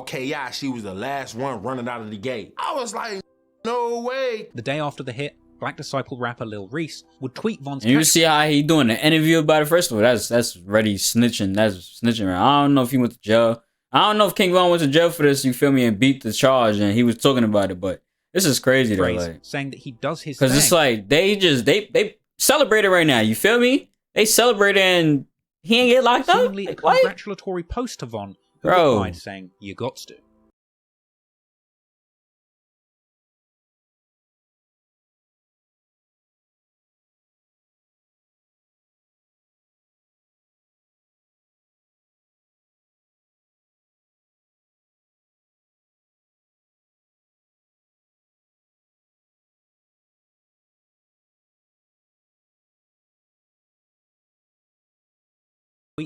KI. She was the last one running out of the gate. I was like, no way. The day after the hit, Black Disciple rapper Lil Reese would tweet Von's. And you see how he doing an interview about it. First of all, that's ready snitching. That's snitching. I don't know if he went to jail. I don't know if King Von went to jail for this. You feel me? And beat the charge, and he was talking about it. But this is crazy though. Like, saying that he does his thing. Because it's like they celebrate it right now. You feel me? They celebrate it and he ain't get locked up. Like, a congratulatory post to Von, who replied saying, "You gots to."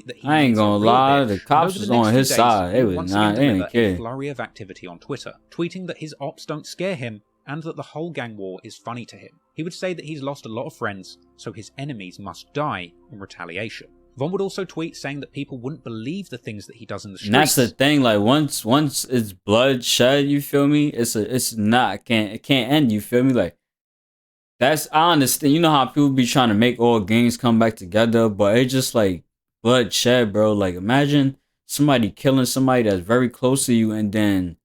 that he I ain't is a gonna real lie, bitch, the and cops over was the next on few his days, side. he They would was once not, again they deliver didn't a care. flurry of activity on Twitter, tweeting that his ops don't scare him and that the whole gang war is funny to him. He would say that he's lost a lot of friends, so his enemies must die in retaliation. Von would also tweet saying that people wouldn't believe the things that he does in the streets. And that's the thing, like once it's blood shed, you feel me? It's not it can't end, you feel me? Like that's I understand. You know how people be trying to make all gangs come back together, but it's just like bloodshed, bro. Like imagine somebody killing somebody that's very close to you, and then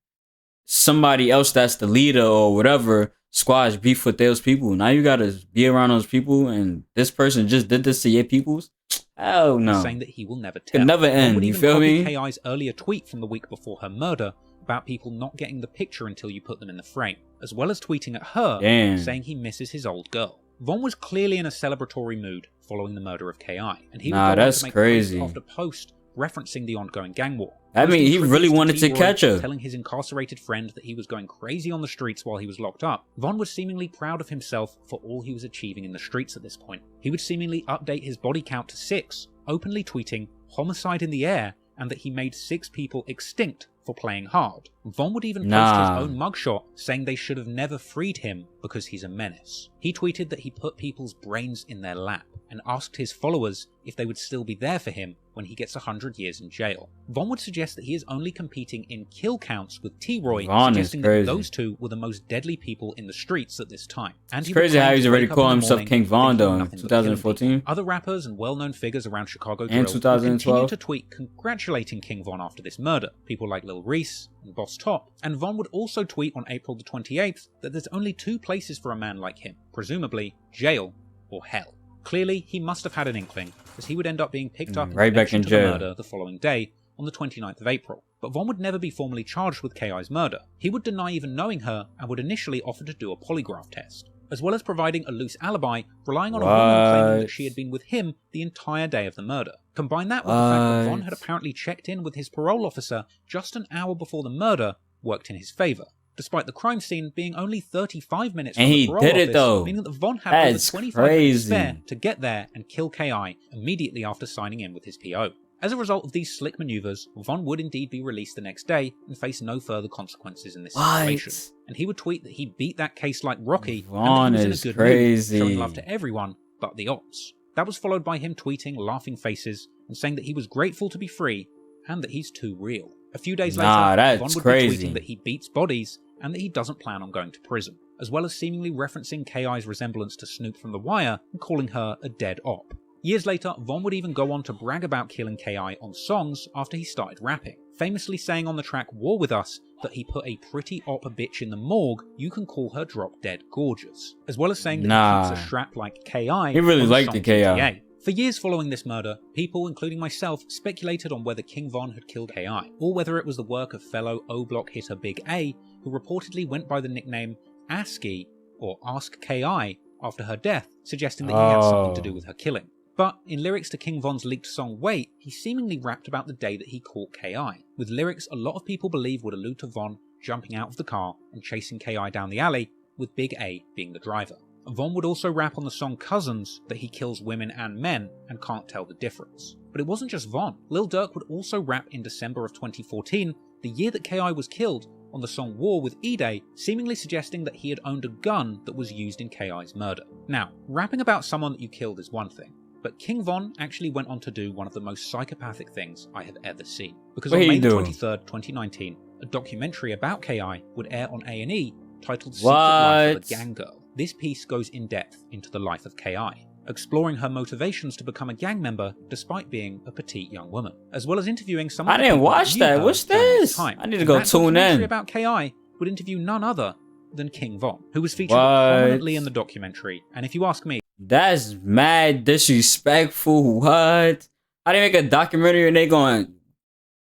somebody else that's the leader or whatever squash beef with those people. Now you gotta be around those people, and this person just did this to your peoples. Hell no. Saying that he will never tell. Could never end. Would You even feel copy me? KI's earlier tweet from the week before her murder about people not getting the picture until you put them in the frame, as well as tweeting at her saying he misses his old girl. Von was clearly in a celebratory mood following the murder of KI, and he would go on that's to make crazy. post after post referencing the ongoing gang war. I mean, he Posting really tributes wanted to T-Roy, catch her. telling his incarcerated friend that he was going crazy on the streets while he was locked up. Von was seemingly proud of himself for all he was achieving in the streets at this point. He would seemingly update his body count to 6, openly tweeting homicide in the air and that he made 6 people extinct for playing hard. Von would even post his own mugshot saying they should have never freed him because he's a menace. He tweeted that he put people's brains in their lap and asked his followers if they would still be there for him when he gets 100 years in jail. Von would suggest that he is only competing in kill counts with T-Roy, suggesting that those two were the most deadly people in the streets at this time. And It's crazy how he's already calling himself King Von though in 2014. Other rappers and well-known figures around Chicago and drill 2012 continued to tweet congratulating King Von after this murder. People like Lil Reese and Boss Top. And Von would also tweet on April the 28th that there's only 2 places for a man like him, presumably jail or hell. Clearly, he must have had an inkling, as he would end up being picked up right back in to jail. the murder the following day, on the 29th of April. But Von would never be formally charged with KI's murder. He would deny even knowing her and would initially offer to do a polygraph test, as well as providing a loose alibi, relying on a woman claiming that she had been with him the entire day of the murder. Combine that with the fact that Von had apparently checked in with his parole officer just an hour before the murder worked in his favour, despite the crime scene being only 35 minutes from the parole office, meaning that Von had over 25 minutes spare to get there and kill KI immediately after signing in with his PO. As a result of these slick maneuvers, Von would indeed be released the next day and face no further consequences in this situation. And he would tweet that he beat that case like Rocky and that he was in a good mood, showing love to everyone but the ops. That was followed by him tweeting laughing faces and saying that he was grateful to be free and that he's too real. A few days later, Von would be tweeting that he beats bodies and that he doesn't plan on going to prison, as well as seemingly referencing KI's resemblance to Snoop from The Wire and calling her a dead op. Years later, Von would even go on to brag about killing KI on songs after he started rapping, famously saying on the track War With Us that he put a pretty op bitch in the morgue, you can call her drop dead gorgeous, as well as saying that he keeps a strap like KI. He really liked the KI. For years following this murder, people, including myself, speculated on whether King Von had killed KI, or whether it was the work of fellow O-Block hitter Big A, who reportedly went by the nickname ASCII, or Ask KI, after her death, suggesting that he had something to do with her killing. But in lyrics to King Von's leaked song Wait, he seemingly rapped about the day that he caught KI, with lyrics a lot of people believe would allude to Von jumping out of the car and chasing KI down the alley, with Big A being the driver. Von would also rap on the song Cousins that he kills women and men and can't tell the difference. But it wasn't just Von. Lil Durk would also rap in December of 2014, the year that KI was killed, on the song War with E-Day, seemingly suggesting that he had owned a gun that was used in KI's murder. Now, rapping about someone that you killed is one thing, but King Von actually went on to do one of the most psychopathic things I have ever seen. Because on May 23rd, 2019, a documentary about KI would air on A&E titled Secret Life of a Gang Girl. This piece goes in depth into the life of KI, exploring her motivations to become a gang member despite being a petite young woman, as well as interviewing some of the didn't watch that. What's this? I need to go tune in. About KI would interview none other than King Von, who was featured prominently in the documentary. And if you ask me, that's mad disrespectful. What? How do you make a documentary and they going?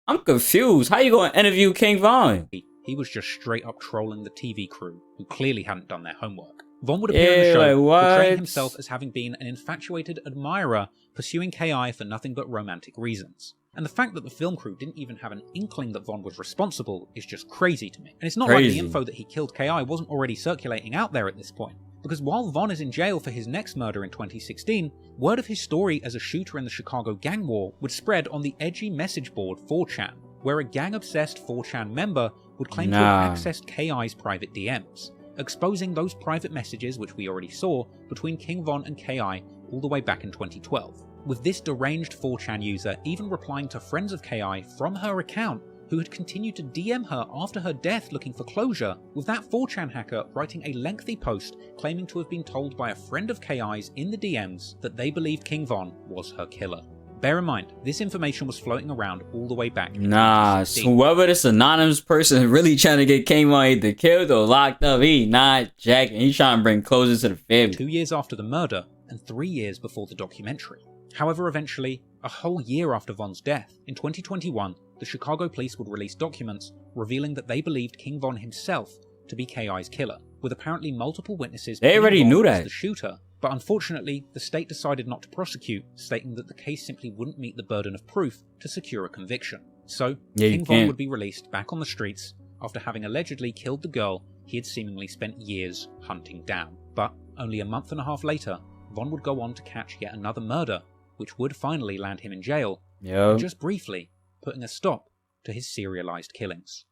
I'm confused. How you going to interview King Von? He was just straight up trolling the TV crew, who clearly hadn't done their homework. Von would appear in the show, portraying himself as having been an infatuated admirer pursuing KI for nothing but romantic reasons. And the fact that the film crew didn't even have an inkling that Von was responsible is just crazy to me. And it's not like the info that he killed KI wasn't already circulating out there at this point. because while Von is in jail for his next murder in 2016, word of his story as a shooter in the Chicago gang war would spread on the edgy message board 4chan, where a gang-obsessed 4chan member would claim to have accessed KI's private DMs, exposing those private messages which we already saw between King Von and KI all the way back in 2012. With this deranged 4chan user even replying to friends of KI from her account who had continued to DM her after her death looking for closure, with that 4chan hacker writing a lengthy post claiming to have been told by a friend of KI's in the DMs that they believed King Von was her killer. Bear in mind, this information was floating around all the way back in 2016. Whoever this anonymous person really trying to get King Von either killed or locked up, he not jacking. He's trying to bring closure to the family. 2 years after the murder, and 3 years before the documentary. However, eventually, a whole year after Von's death, in 2021, the Chicago police would release documents revealing that they believed King Von himself to be KI's killer, with apparently multiple witnesses. They already knew that. The shooter, but unfortunately, the state decided not to prosecute, stating that the case simply wouldn't meet the burden of proof to secure a conviction. So, King Von would be released back on the streets after having allegedly killed the girl he had seemingly spent years hunting down. But only a month and a half later, Von would go on to catch yet another murder, which would finally land him in jail, and just briefly putting a stop to his serialized killings.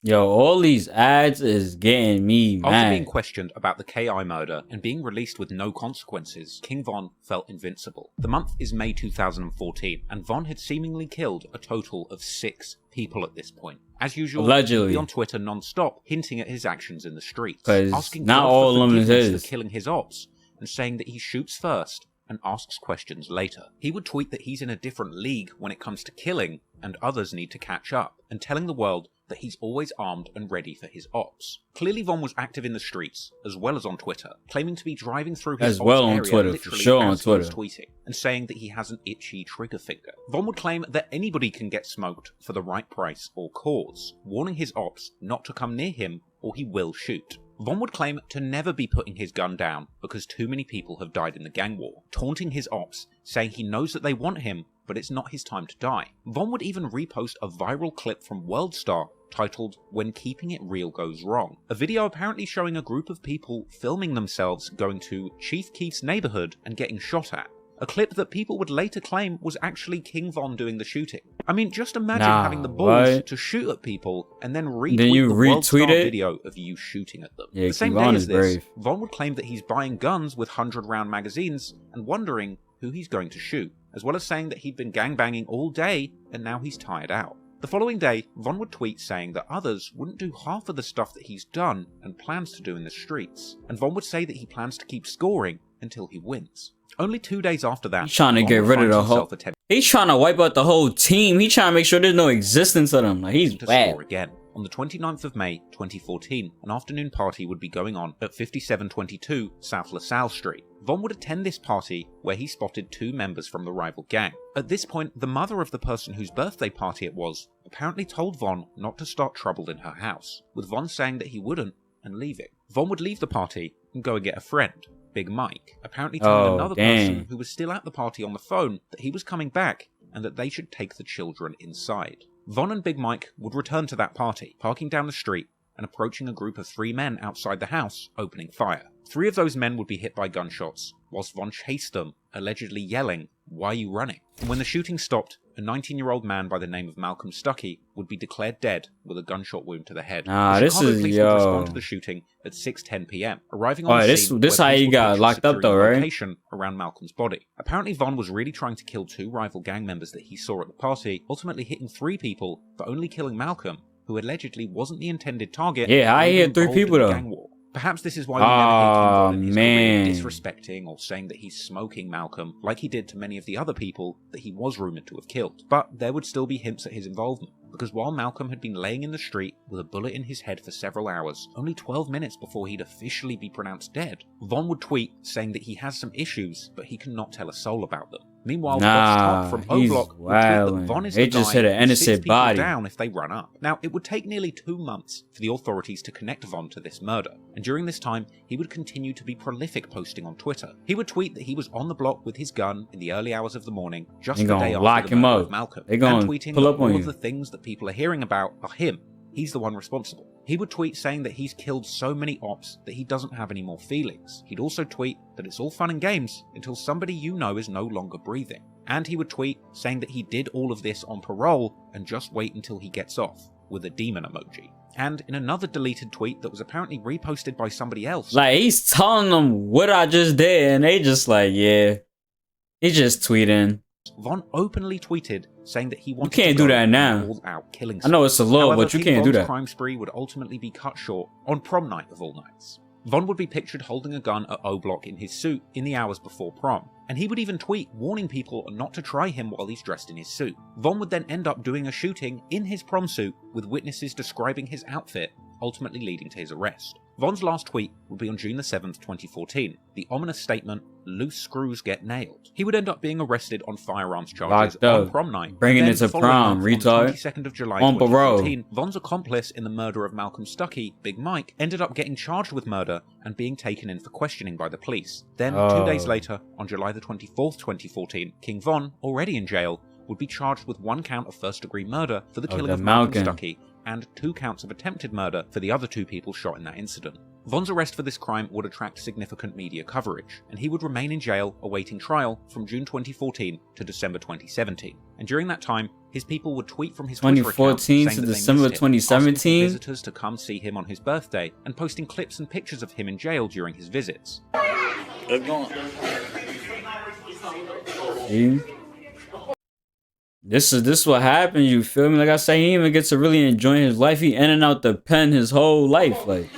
Yo, all these ads is getting me mad. After being questioned about the KI murder and being released with no consequences, King Von felt invincible. The month is May 2014, and Von had seemingly killed a total of 6 people at this point. As usual, allegedly, he'd be on Twitter non-stop, hinting at his actions in the streets, asking not God all for forgiveness for killing his ops, and saying that he shoots first and asks questions later. He would tweet that he's in a different league when it comes to killing, and others need to catch up, and telling the world that he's always armed and ready for his ops. Clearly Von was active in the streets, as well as on Twitter, claiming to be driving through his as well ops on area Twitter, literally for sure on as he was Twitter, tweeting, and saying that he has an itchy trigger finger. Von would claim that anybody can get smoked for the right price or cause, warning his ops not to come near him or he will shoot. Von would claim to never be putting his gun down because too many people have died in the gang war, taunting his ops, saying he knows that they want him, but it's not his time to die. Von would even repost a viral clip from WorldStar titled "When Keeping It Real Goes Wrong," a video apparently showing a group of people filming themselves going to Chief Keef's neighborhood and getting shot at. A clip that people would later claim was actually King Von doing the shooting. I mean, just imagine having the balls to shoot at people and then retweet the WorldStar video of you shooting at them. Yeah, the same day as this, Von would claim that he's buying guns with 100-round magazines and wondering who he's going to shoot, as well as saying that he'd been gangbanging all day and now he's tired out. The following day, Von would tweet saying that others wouldn't do half of the stuff that he's done and plans to do in the streets, and Von would say that he plans to keep scoring until he wins. Only 2 days after that, he's trying to get rid of the whole. He's trying to wipe out the whole team. He's trying to make sure there's no existence of them. Like, he's bad. Score again. On the 29th of May, 2014, an afternoon party would be going on at 5722 South LaSalle Street. Von would attend this party where he spotted 2 members from the rival gang. At this point, the mother of the person whose birthday party it was apparently told Von not to start trouble in her house, with Von saying that he wouldn't and leaving. Von would leave the party and go and get a friend, Big Mike, apparently telling another person who was still at the party on the phone that he was coming back and that they should take the children inside. Von and Big Mike would return to that party, parking down the street and approaching a group of 3 men outside the house, opening fire. 3 of those men would be hit by gunshots, whilst Von chased them, allegedly yelling, "Why are you running?" And when the shooting stopped, a 19-year-old man by the name of Malcolm Stuckey would be declared dead with a gunshot wound to the head. This is police would respond to the shooting at 6:10 p.m., arriving on the scene this how he got locked up though, right? Location around Malcolm's body. Apparently, Von was really trying to kill 2 rival gang members that he saw at the party, ultimately hitting 3 people for only killing Malcolm, who allegedly wasn't the intended target. Yeah, I hit 3 people though. Gang war. Perhaps this is why we never hear King Von in his career disrespecting or saying that he's smoking Malcolm, like he did to many of the other people that he was rumoured to have killed. But there would still be hints at his involvement, because while Malcolm had been laying in the street with a bullet in his head for several hours, only 12 minutes before he'd officially be pronounced dead, Von would tweet saying that he has some issues, but he cannot tell a soul about them. Meanwhile, Box from O-Block would tweet that Von is the guy just hit an innocent body down if they run up. Now, it would take nearly 2 months for the authorities to connect Von to this murder, and during this time, he would continue to be prolific posting on Twitter. He would tweet that he was on the block with his gun in the early hours of the morning, just the day after the murder of Malcolm, and tweeting that all of the things that people are hearing about are him, he's the one responsible. He would tweet saying that he's killed so many ops that he doesn't have any more feelings. He'd also tweet that it's all fun and games until somebody you know is no longer breathing. And he would tweet saying that he did all of this on parole and just wait until he gets off, with a demon emoji. And in another deleted tweet that was apparently reposted by somebody else, like, he's telling them what I just did, and they just like, yeah, he's just tweeting. Von openly tweeted saying that he wanted you can't to do that now. all-out killing I know it's a law, However, but you King can't do Von's that. crime spree would ultimately be cut short on prom night of all nights. Von would be pictured holding a gun at O Block in his suit in the hours before prom, and he would even tweet warning people not to try him while he's dressed in his suit. Von would then end up doing a shooting in his prom suit with witnesses describing his outfit, ultimately leading to his arrest. Von's last tweet would be on June the 7th, 2014, the ominous statement, "Loose screws get nailed." He would end up being arrested on firearms charges on prom night. Bringing it to prom, retard. On the 22nd of July, on parole. 2014, Von's accomplice in the murder of Malcolm Stuckey, Big Mike, ended up getting charged with murder and being taken in for questioning by the police. Then, 2 days later, on July the 24th, 2014, King Von, already in jail, would be charged with 1 count of first-degree murder for the killing of Malcolm Stuckey and 2 counts of attempted murder for the other 2 people shot in that incident. Von's arrest for this crime would attract significant media coverage, and he would remain in jail awaiting trial from June 2014 to December 2017. And during that time, his people would tweet from his Twitter account 2014 to December 2017, asking visitors to come see him on his birthday, and posting clips and pictures of him in jail during his visits. See? This is what happened, you feel me? Like I say, he even gets to really enjoy his life. He in and out the pen his whole life, like.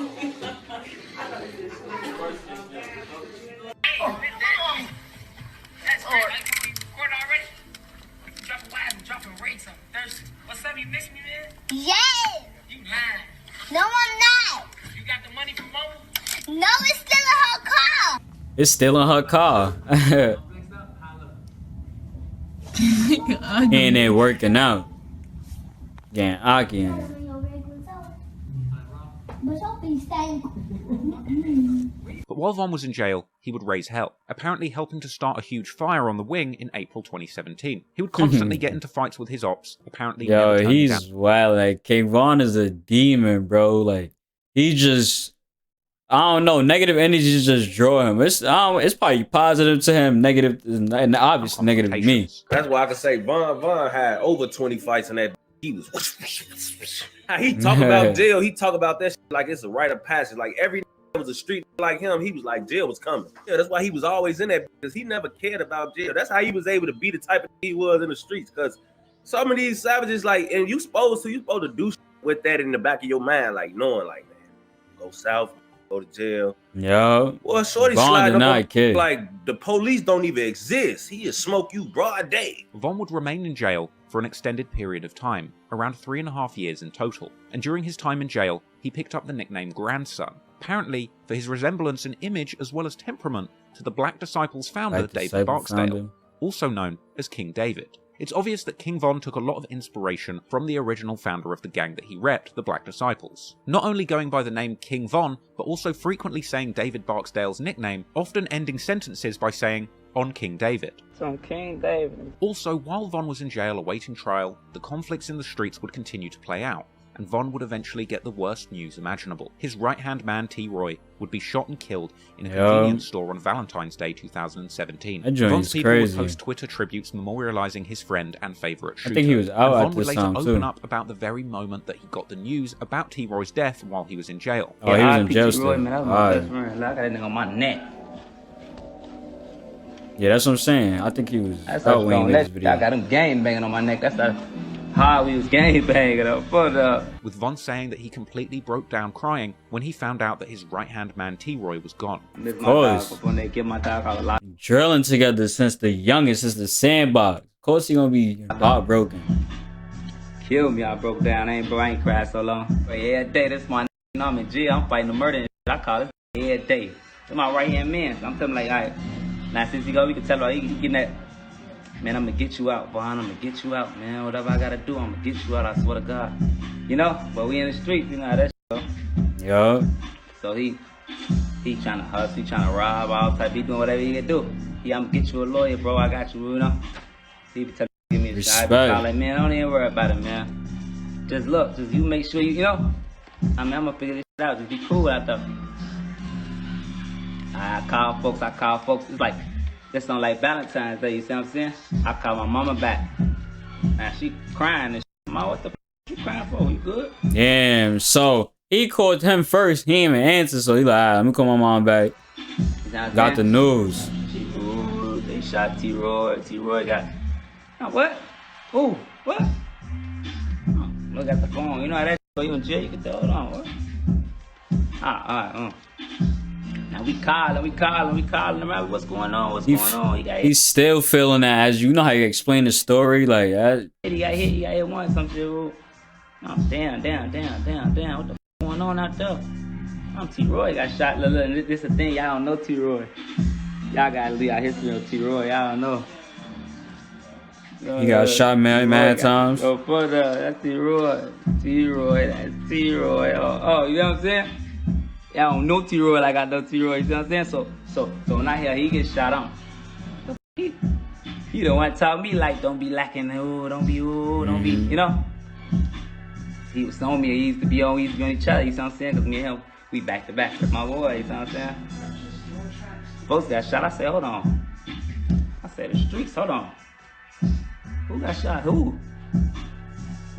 What's up, you miss me, man? Yeah. You lying. No, I'm not. You got the money from Mama? No, it's still in her car. It's still in her car. He ain't there working out. Getting Aki in it. But while Von was in jail, he would raise hell, apparently helping to start a huge fire on the wing in April 2017. He would constantly get into fights with his ops, apparently Yo, never he's wild. Like, King Von is a demon, bro. Like, he just, I don't know, negative energy just draw him. It's probably positive to him, negative, and obviously negative to me. That's why I can say Von had over 20 fights in that. He was. He talk about jail. He talk about that shit like it's a rite of passage. Like every was a street like him, he was like jail was coming. Yeah, that's why he was always in that, because he never cared about jail. That's how he was able to be the type of he was in the streets. Because some of these savages, like, and you supposed to do shit with that in the back of your mind, like knowing, like, man, go south, go to jail. Yo, well, shorty sliding up on, like the police don't even exist. He just smoke you broad day. Von would remain in jail for an extended period of time, around 3.5 years in total. And during his time in jail, he picked up the nickname Grandson, apparently for his resemblance in image as well as temperament to the Black Disciples founder David Barksdale, also known as King David. It's obvious that King Von took a lot of inspiration from the original founder of the gang that he repped, the Black Disciples. Not only going by the name King Von, but also frequently saying David Barksdale's nickname, often ending sentences by saying, "On King David." On King David. Also, while Von was in jail awaiting trial, the conflicts in the streets would continue to play out, and Von would eventually get the worst news imaginable. His right-hand man, T. Roy, would be shot and killed in a convenience store on Valentine's Day 2017. Von's people would post Twitter tributes memorializing his friend and favorite shooter. I think he was out and at Von would this later time, open too. up about the very moment that he got the news about T. Roy's death while he was in jail. Oh, he was in jail still. Roy, man, that was my best friend. I got that nigga on my neck. Yeah, that's what I'm saying. I think he was out when he made this video. I got him gang banging on my neck. That's how we was gang banging up. With Von saying that he completely broke down crying when he found out that his right-hand man T-Roy was gone. Of course. Drilling together since the youngest, since the sandbox. Of course he gonna be heartbroken. Kill me, I broke down. I ain't cried so long. But every day, this my I'm in jail. I'm fighting the murder and shit. I call it every day. It's my right-hand man. So I'm telling him like, all right, now since he go, we can tell him, he getting that. Man, I'm gonna get you out, Von. I'm gonna get you out, man. Whatever I gotta do, I'm gonna get you out. I swear to God. You know, but we in the streets, you know how that shit go. Yo. So he trying to hustle, he trying to rob, all type. He doing whatever he can do. Yeah, I'm gonna get you a lawyer, bro. I got you, you know. He be telling me, give me a shot. I'm like, man, don't even worry about it, man. Just look, just you make sure you know. I mean, I'm gonna figure this shit out. Just be cool out there. I call folks. It's like, this on like Valentine's Day, you see what I'm saying? I call my mama back. And she crying and shit. Mama, what the f you crying for? You good? Damn, so he called him first. He didn't even answer, so he like, all right, let me call my mom back. Got the news. Ooh, they shot T-Roy. T-Roy got... Oh, what? Ooh, what? Oh, look at the phone. You know how that go you in jail? You can tell. Hold on, what? Alright. Now we calling around. What's going on? What's going on? He's still feeling that, as you know how you explain the story, like that. He got hit once, some shit. Oh, damn. What the f going on out there? T-Roy got shot. Look, this is the thing. Y'all don't know T-Roy. Y'all gotta leave our history of T-Roy. Y'all don't know. He got shot mad times. Oh, that's T-Roy. That's T-Roy. Oh, you know what I'm saying? Y'all don't know T-Roy like I know T-Roy. You know what I'm saying? So when I hear he gets shot on, he don't want to talk to me like, don't be lacking. Don't be, you know? He was on me. He used to be on each other. You know what I'm saying? Because me and him, we back to back with my boy. You know what I'm saying? Folks got shot. I said, hold on. I said, the streets, hold on. Who got shot? Who?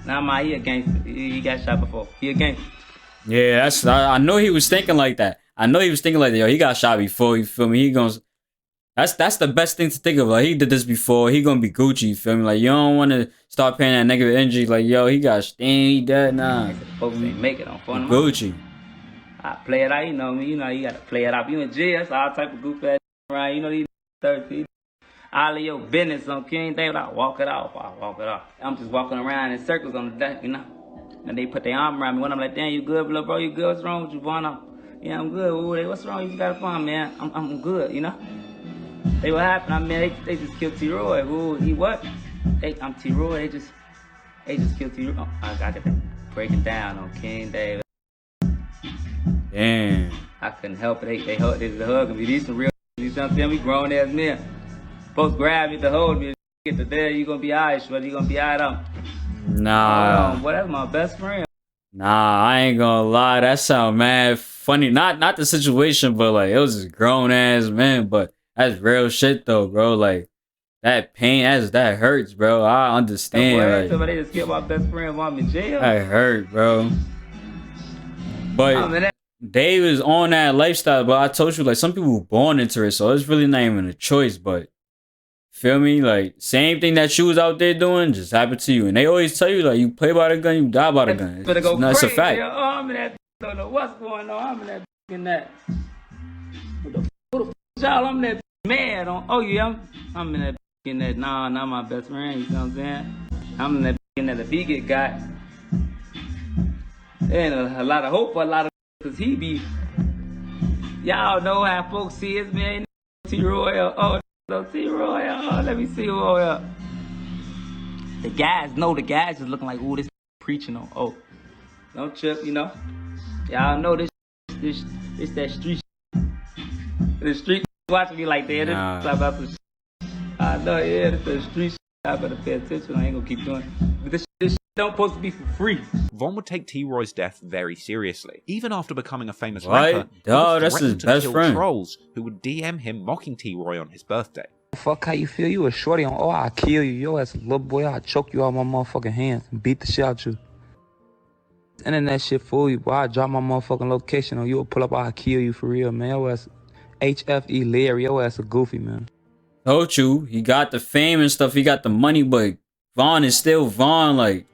Nah, he a gangster. He got shot before. He a gangster. Yeah, I know he was thinking like that. Yo, he got shot before, you feel me? He gonna... That's the best thing to think of. Like, he did this before. He gonna be Gucci, you feel me? Like, you don't want to start paying that negative energy. Like, yo, he got he dead, nah. Folks ain't make it on phone. Gucci. I play it out, you know me. You know, you gotta play it out. You in jail, that's all type of goof ass around. You know, these 30 all of your business on King David. I walk it off. I'm just walking around in circles on the deck, you know. And they put their arm around me. When I'm like, damn, you good, bro? You good? What's wrong with you, Vaughn? Yeah, I'm good. Ooh, what's wrong? You got a phone, man? I'm good, you know. They what happened? I mean, they just killed T-Roy. Ooh, he what? I'm T-Roy. They just killed T-Roy. Oh, I got to break it down on King David. Damn. I couldn't help it. They hugging me. These some real. You know what I'm saying? We grown ass men. Folks grab me to hold me. Get to there, you gonna be alright, shorty. You gonna be alright. Nah. Boy, that's my best friend. Nah, I ain't gonna lie. That sound mad funny. Not the situation, but like, it was just grown ass man. But that's real shit though, bro. Like, that pain, that hurts, bro. I understand. Boy, like, somebody just killed my best friend while I'm in jail. That hurt, bro. But Dave is on that lifestyle. But I told you, like, some people were born into it, so it's really not even a choice. But feel me? Like, same thing that you was out there doing just happened to you. And they always tell you, like, you play by the gun, you die by the gun. It's a fact. Oh, I'm in that. Don't know what's going on. I'm in that. In that. Who the y'all? I'm that mad on. Oh yeah, I'm in that. In that. Nah, not my best friend. You know what I'm saying? I'm in that. In that. If he get got, there ain't a lot of hope for a lot of. Cause he be. Y'all know how folks see his man. T-Roy. Oh. So T-Roy, let me see who the guys know. The guys just looking like, ooh, this preaching on. Oh, don't trip, you know. Y'all know this that street. The street watching me like that. Nah. About the I know, yeah, this the street. I better pay attention. I ain't gonna keep doing. But this don't supposed to be for free. Von would take T-Roy's death very seriously. Even after becoming a famous right? rapper, Oh, that's his best friend. Trolls who would DM him mocking T-Roy on his birthday. Fuck how you feel? You a shorty on. Oh, I'll kill you. Yo, ass a little boy. I'll choke you out my motherfucking hands and beat the shit out you. Internet shit fool you, boy. I'll drop my motherfucking location on you. Will pull up. I'll kill you for real, man. Yo, ass HFE Larry. Yo, ass a goofy, man. Told you, he got the fame and stuff. He got the money, but Vaughn is still Vaughn. Like,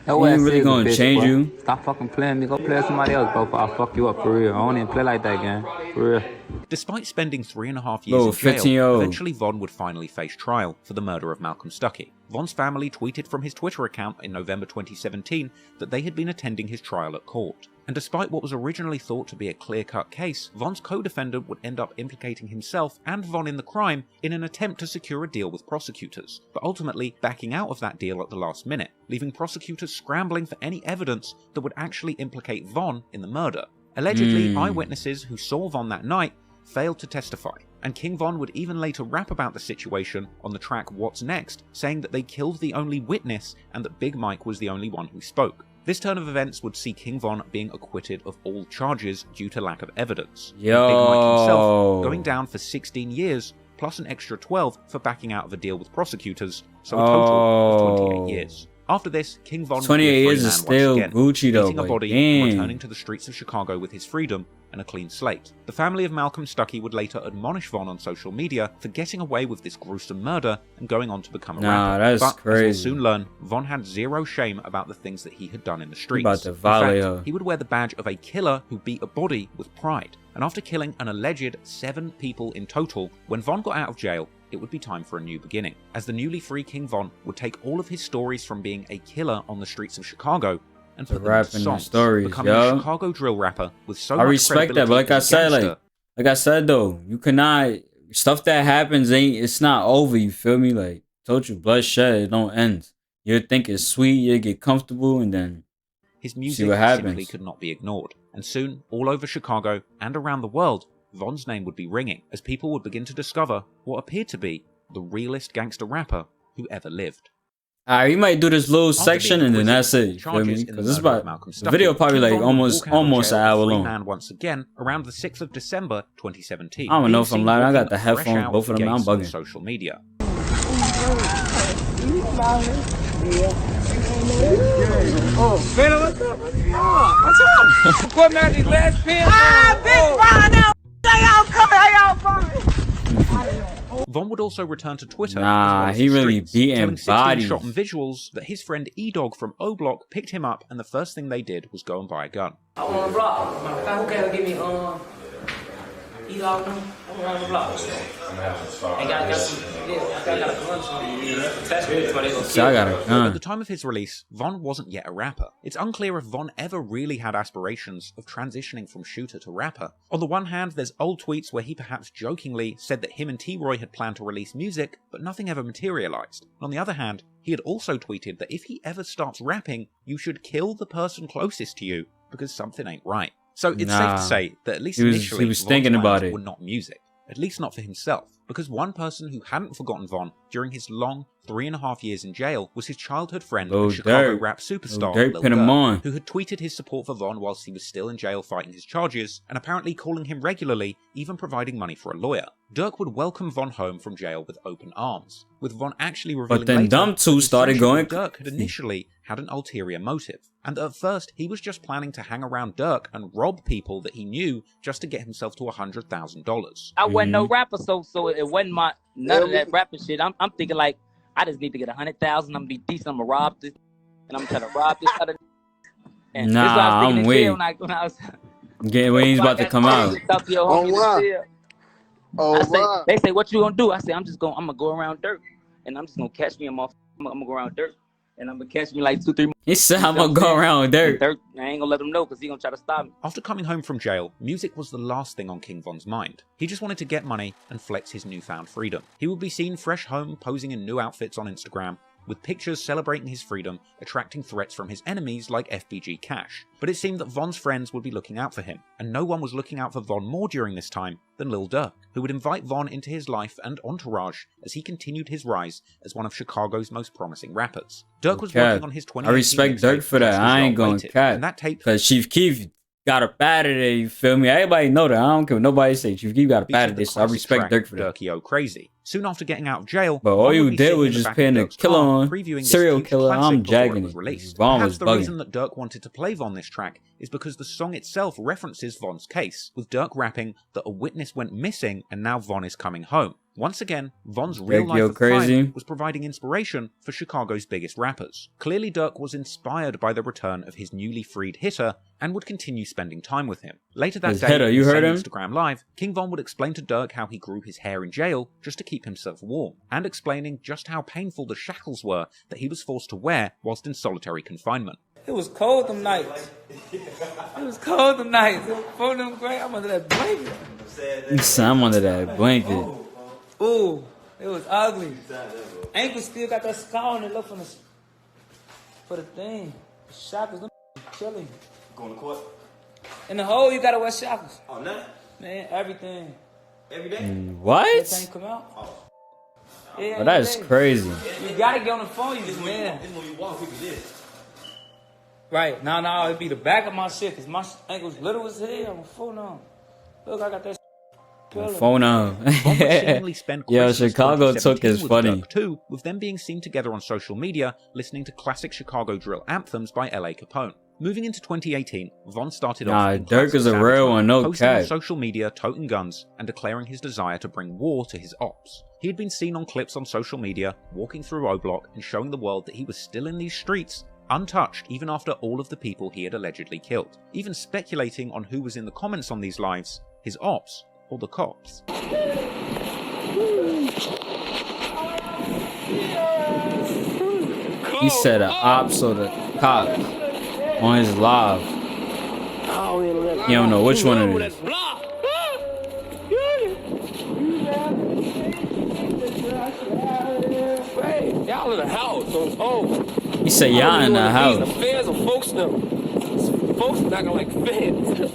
he ain't really gonna change you. Stop fucking playing me. Go play somebody else, bro. I'll fuck you up for real. I don't even play like that, gang. For real. Despite spending 3.5 years in jail, eventually Von would finally face trial for the murder of Malcolm Stuckey. Von's family tweeted from his Twitter account in November 2017 that they had been attending his trial at court. And despite what was originally thought to be a clear-cut case, Von's co-defendant would end up implicating himself and Von in the crime in an attempt to secure a deal with prosecutors, but ultimately backing out of that deal at the last minute, leaving prosecutors scrambling for any evidence that would actually implicate Von in the murder. Allegedly, eyewitnesses who saw Von that night failed to testify. and King Von would even later rap about the situation on the track What's Next, saying that they killed the only witness and that Big Mike was the only one who spoke. This turn of events would see King Von being acquitted of all charges due to lack of evidence. Big Mike himself going down for 16 years, plus an extra 12 for backing out of a deal with prosecutors, so a total of 28 years. After this, King Von would be a free man once again, beating a body and returning to the streets of Chicago with his freedom and a clean slate. The family of Malcolm Stuckey would later admonish Von on social media for getting away with this gruesome murder and going on to become a rapper. That's crazy. As we'll soon learn, Von had zero shame about the things that he had done in the streets. About to violate her. He would wear the badge of a killer who beat a body with pride. And after killing an alleged 7 people in total, when Von got out of jail, it would be time for a new beginning, as the newly free King Von would take all of his stories from being a killer on the streets of Chicago and put them into songs, becoming a Chicago drill rapper with so much credibility. I respect that, but like I said though, you cannot, stuff that happens it's not over, you feel me? Like, told you, bloodshed, it don't end. You'll think it's sweet, you'll get comfortable, and then his music simply could not be ignored. And soon, all over Chicago and around the world, Von's name would be ringing as people would begin to discover what appeared to be the realest gangster rapper who ever lived. Alright, we might do this little section and then that's it, you feel me? Because this is about, the video probably like almost an hour long. Once again, around the 6th of December 2017. I don't know if I'm lying, I got the headphones, both of them, I'm bugging. Social media. Oh, man, what's up? What's up? What, man, these last pins? Big Ron now. How y'all coming? Von would also return to Twitter. He really beating bodies. Shot and visuals that his friend E-Dog from O-Block picked him up, and the first thing they did was go and buy a gun. I want a block. Who can give me E-Dog? I'm on the block. At the time of his release, Von wasn't yet a rapper. It's unclear if Von ever really had aspirations of transitioning from shooter to rapper. On the one hand, there's old tweets where he perhaps jokingly said that him and T-Roy had planned to release music, but nothing ever materialized. And on the other hand, he had also tweeted that if he ever starts rapping, you should kill the person closest to you, because something ain't right. So it's safe to say that at least initially, he was thinking about it. Were not music. At least not for himself, because one person who hadn't forgotten Von during his long 3.5 years in jail was his childhood friend and Chicago rap superstar Lil Durk, who had tweeted his support for Von whilst he was still in jail fighting his charges, and apparently calling him regularly, even providing money for a lawyer. Durk would welcome Von home from jail with open arms, with Von actually revealing but then later Dumb 2 started going. Durk had initially had an ulterior motive, and at first he was just planning to hang around Durk and rob people that he knew just to get himself to $100,000. I wasn't no rapper, so it wasn't none of that rapping shit. I'm thinking like, I just need to get 100,000. I'm gonna be decent. I'm gonna rob this, and I'm trying to rob this other. And this is what I was thinking in jail when I was. He's about to come out. They say, what you gonna do? I say, I'm gonna go around Dirk, and I'm just gonna catch me a motherfucker. I'm gonna go around Dirk, and I'm gonna catch me like 2-3. He said, I'm gonna go around Dirk. I ain't gonna let him know because he gonna try to stop me. After coming home from jail, music was the last thing on King Von's mind. He just wanted to get money and flex his newfound freedom. He would be seen fresh home, posing in new outfits on Instagram, with pictures celebrating his freedom, attracting threats from his enemies like FBG Cash. But it seemed that Von's friends would be looking out for him, and no one was looking out for Von more during this time than Lil Durk, who would invite Von into his life and entourage as he continued his rise as one of Chicago's most promising rappers. Durk was working on his 2018 I respect Durk for that. I ain't going to cat. Because Chief Keef got up out of there, you feel me? Everybody know that. I don't care what nobody say. Chief Keef got up out of this, so I respect Durk for that. Durky-O Crazy. Soon after getting out of jail, but all you did was just paying a killer on serial killer. I'm jagging it. Von was bugging. The reason that Durk wanted to play Von this track is because the song itself references Von's case, with Durk rapping that a witness went missing and now Von is coming home. Once again, Von's real life of crime was providing inspiration for Chicago's biggest rappers. Clearly Durk was inspired by the return of his newly freed hitter and would continue spending time with him. Later that day, you heard him? Instagram Live, King Von would explain to Durk how he grew his hair in jail just to keep himself warm, and explaining just how painful the shackles were that he was forced to wear whilst in solitary confinement. It was cold them nights. It was cold them nights. I'm under that blanket. I'm under that blanket. Ooh, it was ugly. Ankle still got that scar on it. Look for the thing. The shackles, them killing. Going to court? In the hole, you gotta wear shackles. Oh, no? Man, everything. Every day? What? That come out? Oh, that is crazy. You gotta get on the phone, you just man. This is when you walk people this. Right, no, it'd be the back of my shit, cause my ankle's little as hell. I'm full now. Look, I got that. Phone on. Von would seemingly spend Yo, Christmas Chicago took 2017 is with funny. Dirk too, with them being seen together on social media, listening to classic Chicago drill anthems by L.A. Capone. Moving into 2018, Von started off in Dirk is a classic real savage one, mode, no posting on cap. social media, toting guns, and declaring his desire to bring war to his ops. He had been seen on clips on social media, walking through O-Block and showing the world that he was still in these streets, untouched even after all of the people he had allegedly killed, even speculating on who was in the comments on these lives, his ops or the cops. He said an ops or the cops on his live. You don't know which one it is. Y'all in the house, so it's old. He said y'all in the house. The fans are folks now. Folks not gonna like fans.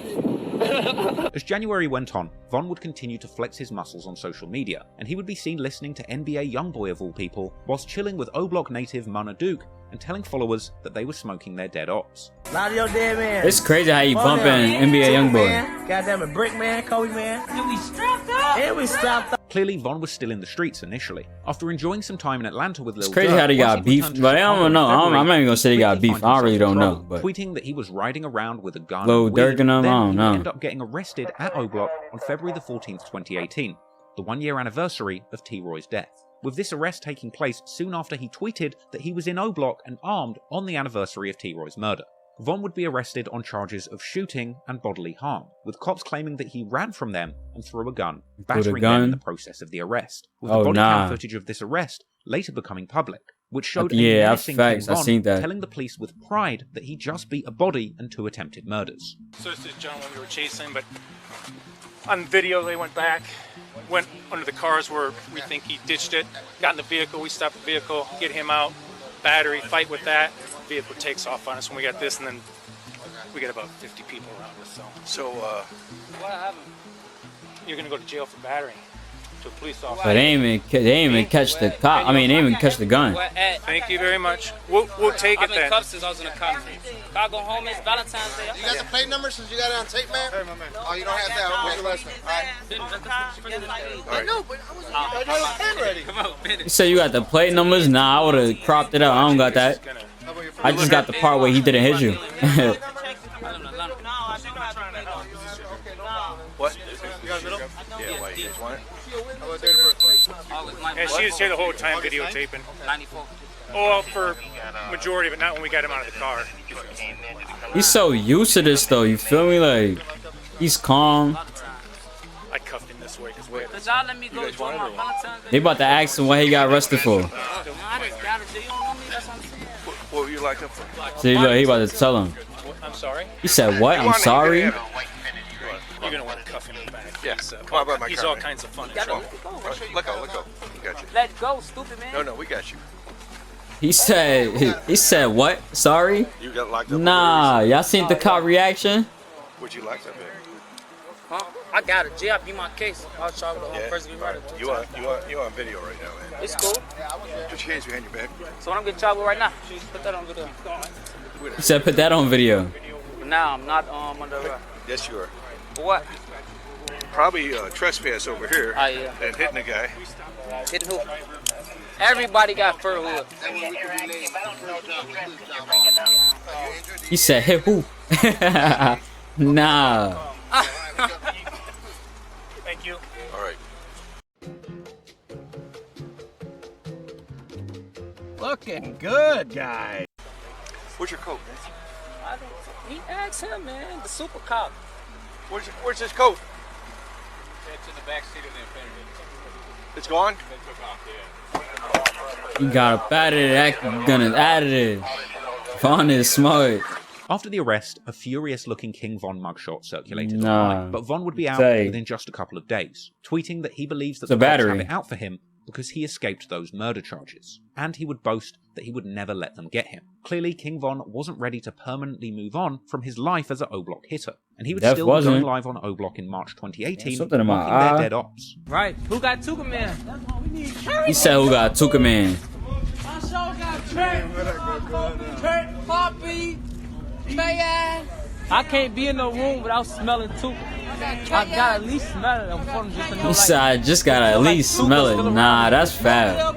As January went on, Von would continue to flex his muscles on social media, and he would be seen listening to NBA Youngboy of all people, whilst chilling with O-Block native Munna Duke and telling followers that they were smoking their dead ops. Lot of your dead man. It's crazy how you bumping NBA Youngboy. Goddamn it, Brick Man, Kobe Man. And we strapped up. And we strapped up. Clearly, Von was still in the streets initially. After enjoying some time in Atlanta with Lil It's crazy Durk, how they got beef, but I don't know. I'm not even gonna say they got beef. I really don't know. But tweeting that he was riding around with a gun, Lil Durk and them, I don't he know. ended up getting arrested at O-Block on February the 14th, 2018, the one-year anniversary of T-Roy's death. With this arrest taking place soon after he tweeted that he was in O-Block and armed on the anniversary of T-Roy's murder. Von would be arrested on charges of shooting and bodily harm, with cops claiming that he ran from them and threw a gun, battering them in the process of the arrest, with the body cam footage of this arrest later becoming public, which showed a menacing King Von telling the police with pride that he just beat a body and 2 attempted murders. So this is John when we were chasing, but on video they went back, went under the cars where we think he ditched it, got in the vehicle, we stopped the vehicle, get him out, battery, fight with that. Vehicle takes off on us when we got this, and then we got about 50 people around us. So what happened? You're gonna go to jail for battery to a police officer. But they ain't even catch the cop. I mean, they ain't even catch the gun. Thank you very much. We'll take it then. I've been cuffed since I was in the conference. If I go home, it's Valentine's Day. You got the plate number since you got it on tape, man? Oh, you don't have that. What's your last name? I know, but I was ready. Come on, You said you got the plate numbers? Nah, I would have cropped it out. I don't got that. I just got the part where he didn't hit you. What? Yeah, why you guys want it? How about date of birth? Yeah, she was here the whole time videotaping. 94. Oh, well, for majority, but not when we got him out of the car. He's so used to this though, you feel me? Like, he's calm. I cuffed him this way because we Cause y'all let me go to my Valentine's Day. They about to ask him what he got arrested for. I just got it. You don't know me, that's what I'm saying. What were you locked up for? See, look, he about to tell him. I'm sorry? He said, what? I'm sorry? You're gonna want to cuff him in the back. Yeah. He's, Come on, by my he's car, all man. kinds of fun. Let go. We got you. Let go, stupid man. No, we got you. He said what? Sorry? You got locked up. Nah, y'all seen the cop reaction? What you locked up in? Huh? I got it. G, I beat my case. I was trying to first degree murder. You on video right now, man. It's cool. Put your hands behind your back. So when I'm getting charged with right now, put that on video. He said put that on video. But now I'm not under arrest. Yes, you are. For what? Probably trespass over here. Yeah. And hitting the guy. Hitting who? Everybody got fur hood. He said hit who? Nah. Thank you. All right. Looking good, guy. Where's your coat, man? He asked him, man. The super cop. Where's his coat? It's in the back seat of the Infinity. It's gone? They took off, yeah. He got up out of there, gunning out of there. Von is smart. After the arrest, a furious-looking King Von mugshot circulated online, but Von would be out within just a couple of days, tweeting that he believes that the cops have it out for him because he escaped those murder charges, and he would boast that he would never let them get him. Clearly, King Von wasn't ready to permanently move on from his life as an O-Block hitter, and he would still be going live on O-Block in March 2018, mocking their dead ops. Right, who got Tuka Man? He said who got Tuka Man. I sure got Kurt, Poppy, Mayan. I can't be in no room without smelling Tuka. I gotta at least smell it. I'm from just to know, He said I just gotta at least smell it. Nah, that's fat.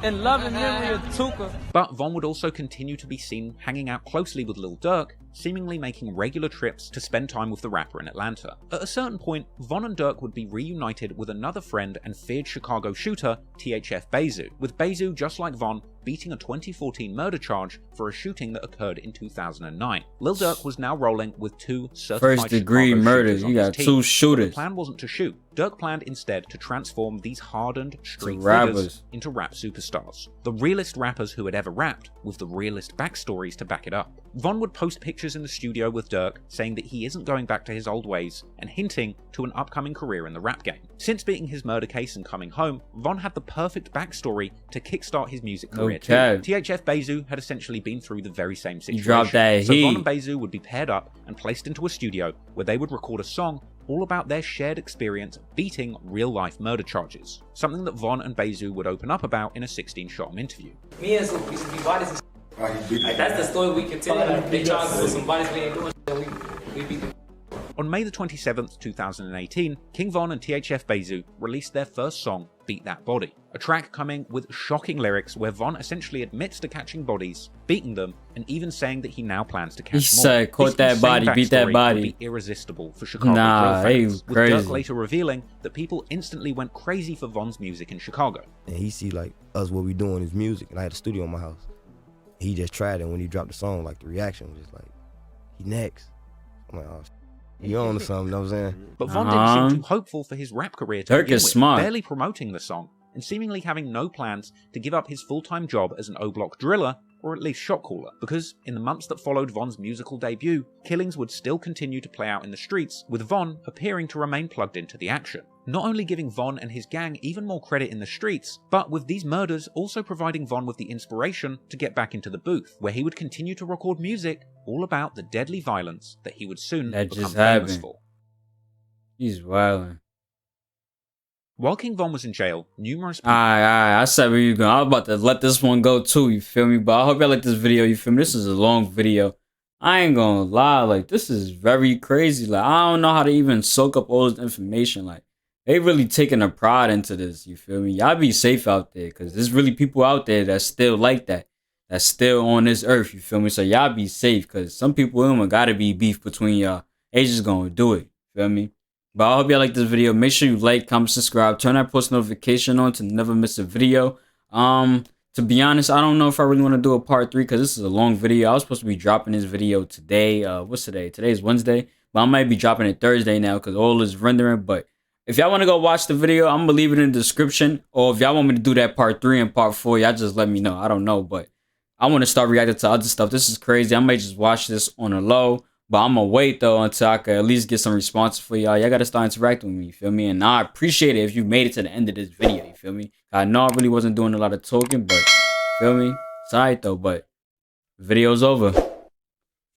In love and memory of Tuka. But Von would also continue to be seen hanging out closely with Lil Durk, seemingly making regular trips to spend time with the rapper in Atlanta. At a certain point, Von and Durk would be reunited with another friend and feared Chicago shooter, THF Bezu, with Bezu, just like Von, beating a 2014 murder charge for a shooting that occurred in 2009. Lil Durk was now rolling with 2 certified first-degree murders. You got 2 shooters. The plan wasn't to shoot. Durk planned instead to transform these hardened street figures into rap superstars. The realest rappers who had ever rapped, with the realest backstories to back it up. Von would post pictures in the studio with Durk, saying that he isn't going back to his old ways, and hinting to an upcoming career in the rap game. Since beating his murder case and coming home, Von had the perfect backstory to kickstart his music career too. THF Bezu had essentially been through the very same situation. Drop that so heat. Von and Bezu would be paired up and placed into a studio where they would record a song all about their shared experience beating real-life murder charges, something that Von and Bezu would open up about in a 16-shot interview. Me and some used to be bodies. Like, that's the story we can tell. Like, they try to put some bodies we ain't doing shit, we beat them. On May the 27th, 2018, King Von and THF Bezu released their first song, Beat That Body, a track coming with shocking lyrics where Von essentially admits to catching bodies, beating them, and even saying that he now plans to catch more. He said, caught that body, beat that body. Would be irresistible for Chicago nah, drill fans, crazy. with Durk later revealing that people instantly went crazy for Von's music in Chicago. And he see like us, what we doing is music, and I had a studio in my house. He just tried it, and when he dropped the song, like the reaction was just like, he next. I'm like, oh, you on to something, you know what I'm saying? But Von didn't seem too hopeful for his rap career to begin with, smart. barely promoting the song, and seemingly having no plans to give up his full-time job as an O-Block driller, or at least shot caller, because in the months that followed Von's musical debut, killings would still continue to play out in the streets, with Von appearing to remain plugged into the action. Not only giving Von and his gang even more credit in the streets, but with these murders also providing Von with the inspiration to get back into the booth, where he would continue to record music all about the deadly violence that he would soon become famous for. He's wildin'. While King Von was in jail, numerous people... I said where you going. I was about to let this one go too, you feel me? But I hope y'all like this video, you feel me? This is a long video. I ain't gonna lie, like, this is very crazy. Like, I don't know how to even soak up all this information. Like, they really taking a pride into this, you feel me? Y'all be safe out there, because there's really people out there that's still like that. That's still on this earth, you feel me? So y'all be safe, because some people in gotta be beef between y'all. They just gonna do it, feel me? But I hope y'all like this video. Make sure you like, comment, subscribe, turn that post notification on to never miss a video. To be honest, I don't know if I really want to do a part 3 because this is a long video. I was supposed to be dropping this video today. What's today? Today's Wednesday. But I might be dropping it Thursday now because all is rendering. But if y'all want to go watch the video, I'm going to leave it in the description. Or if y'all want me to do that part 3 and part 4, y'all just let me know. I don't know. But I want to start reacting to other stuff. This is crazy. I might just watch this on a low. But I'm going to wait, though, until I can at least get some responses for y'all. Y'all got to start interacting with me, you feel me? And I appreciate it if you made it to the end of this video, you feel me? I know I really wasn't doing a lot of talking, but, feel me? It's alright, though, but video's over.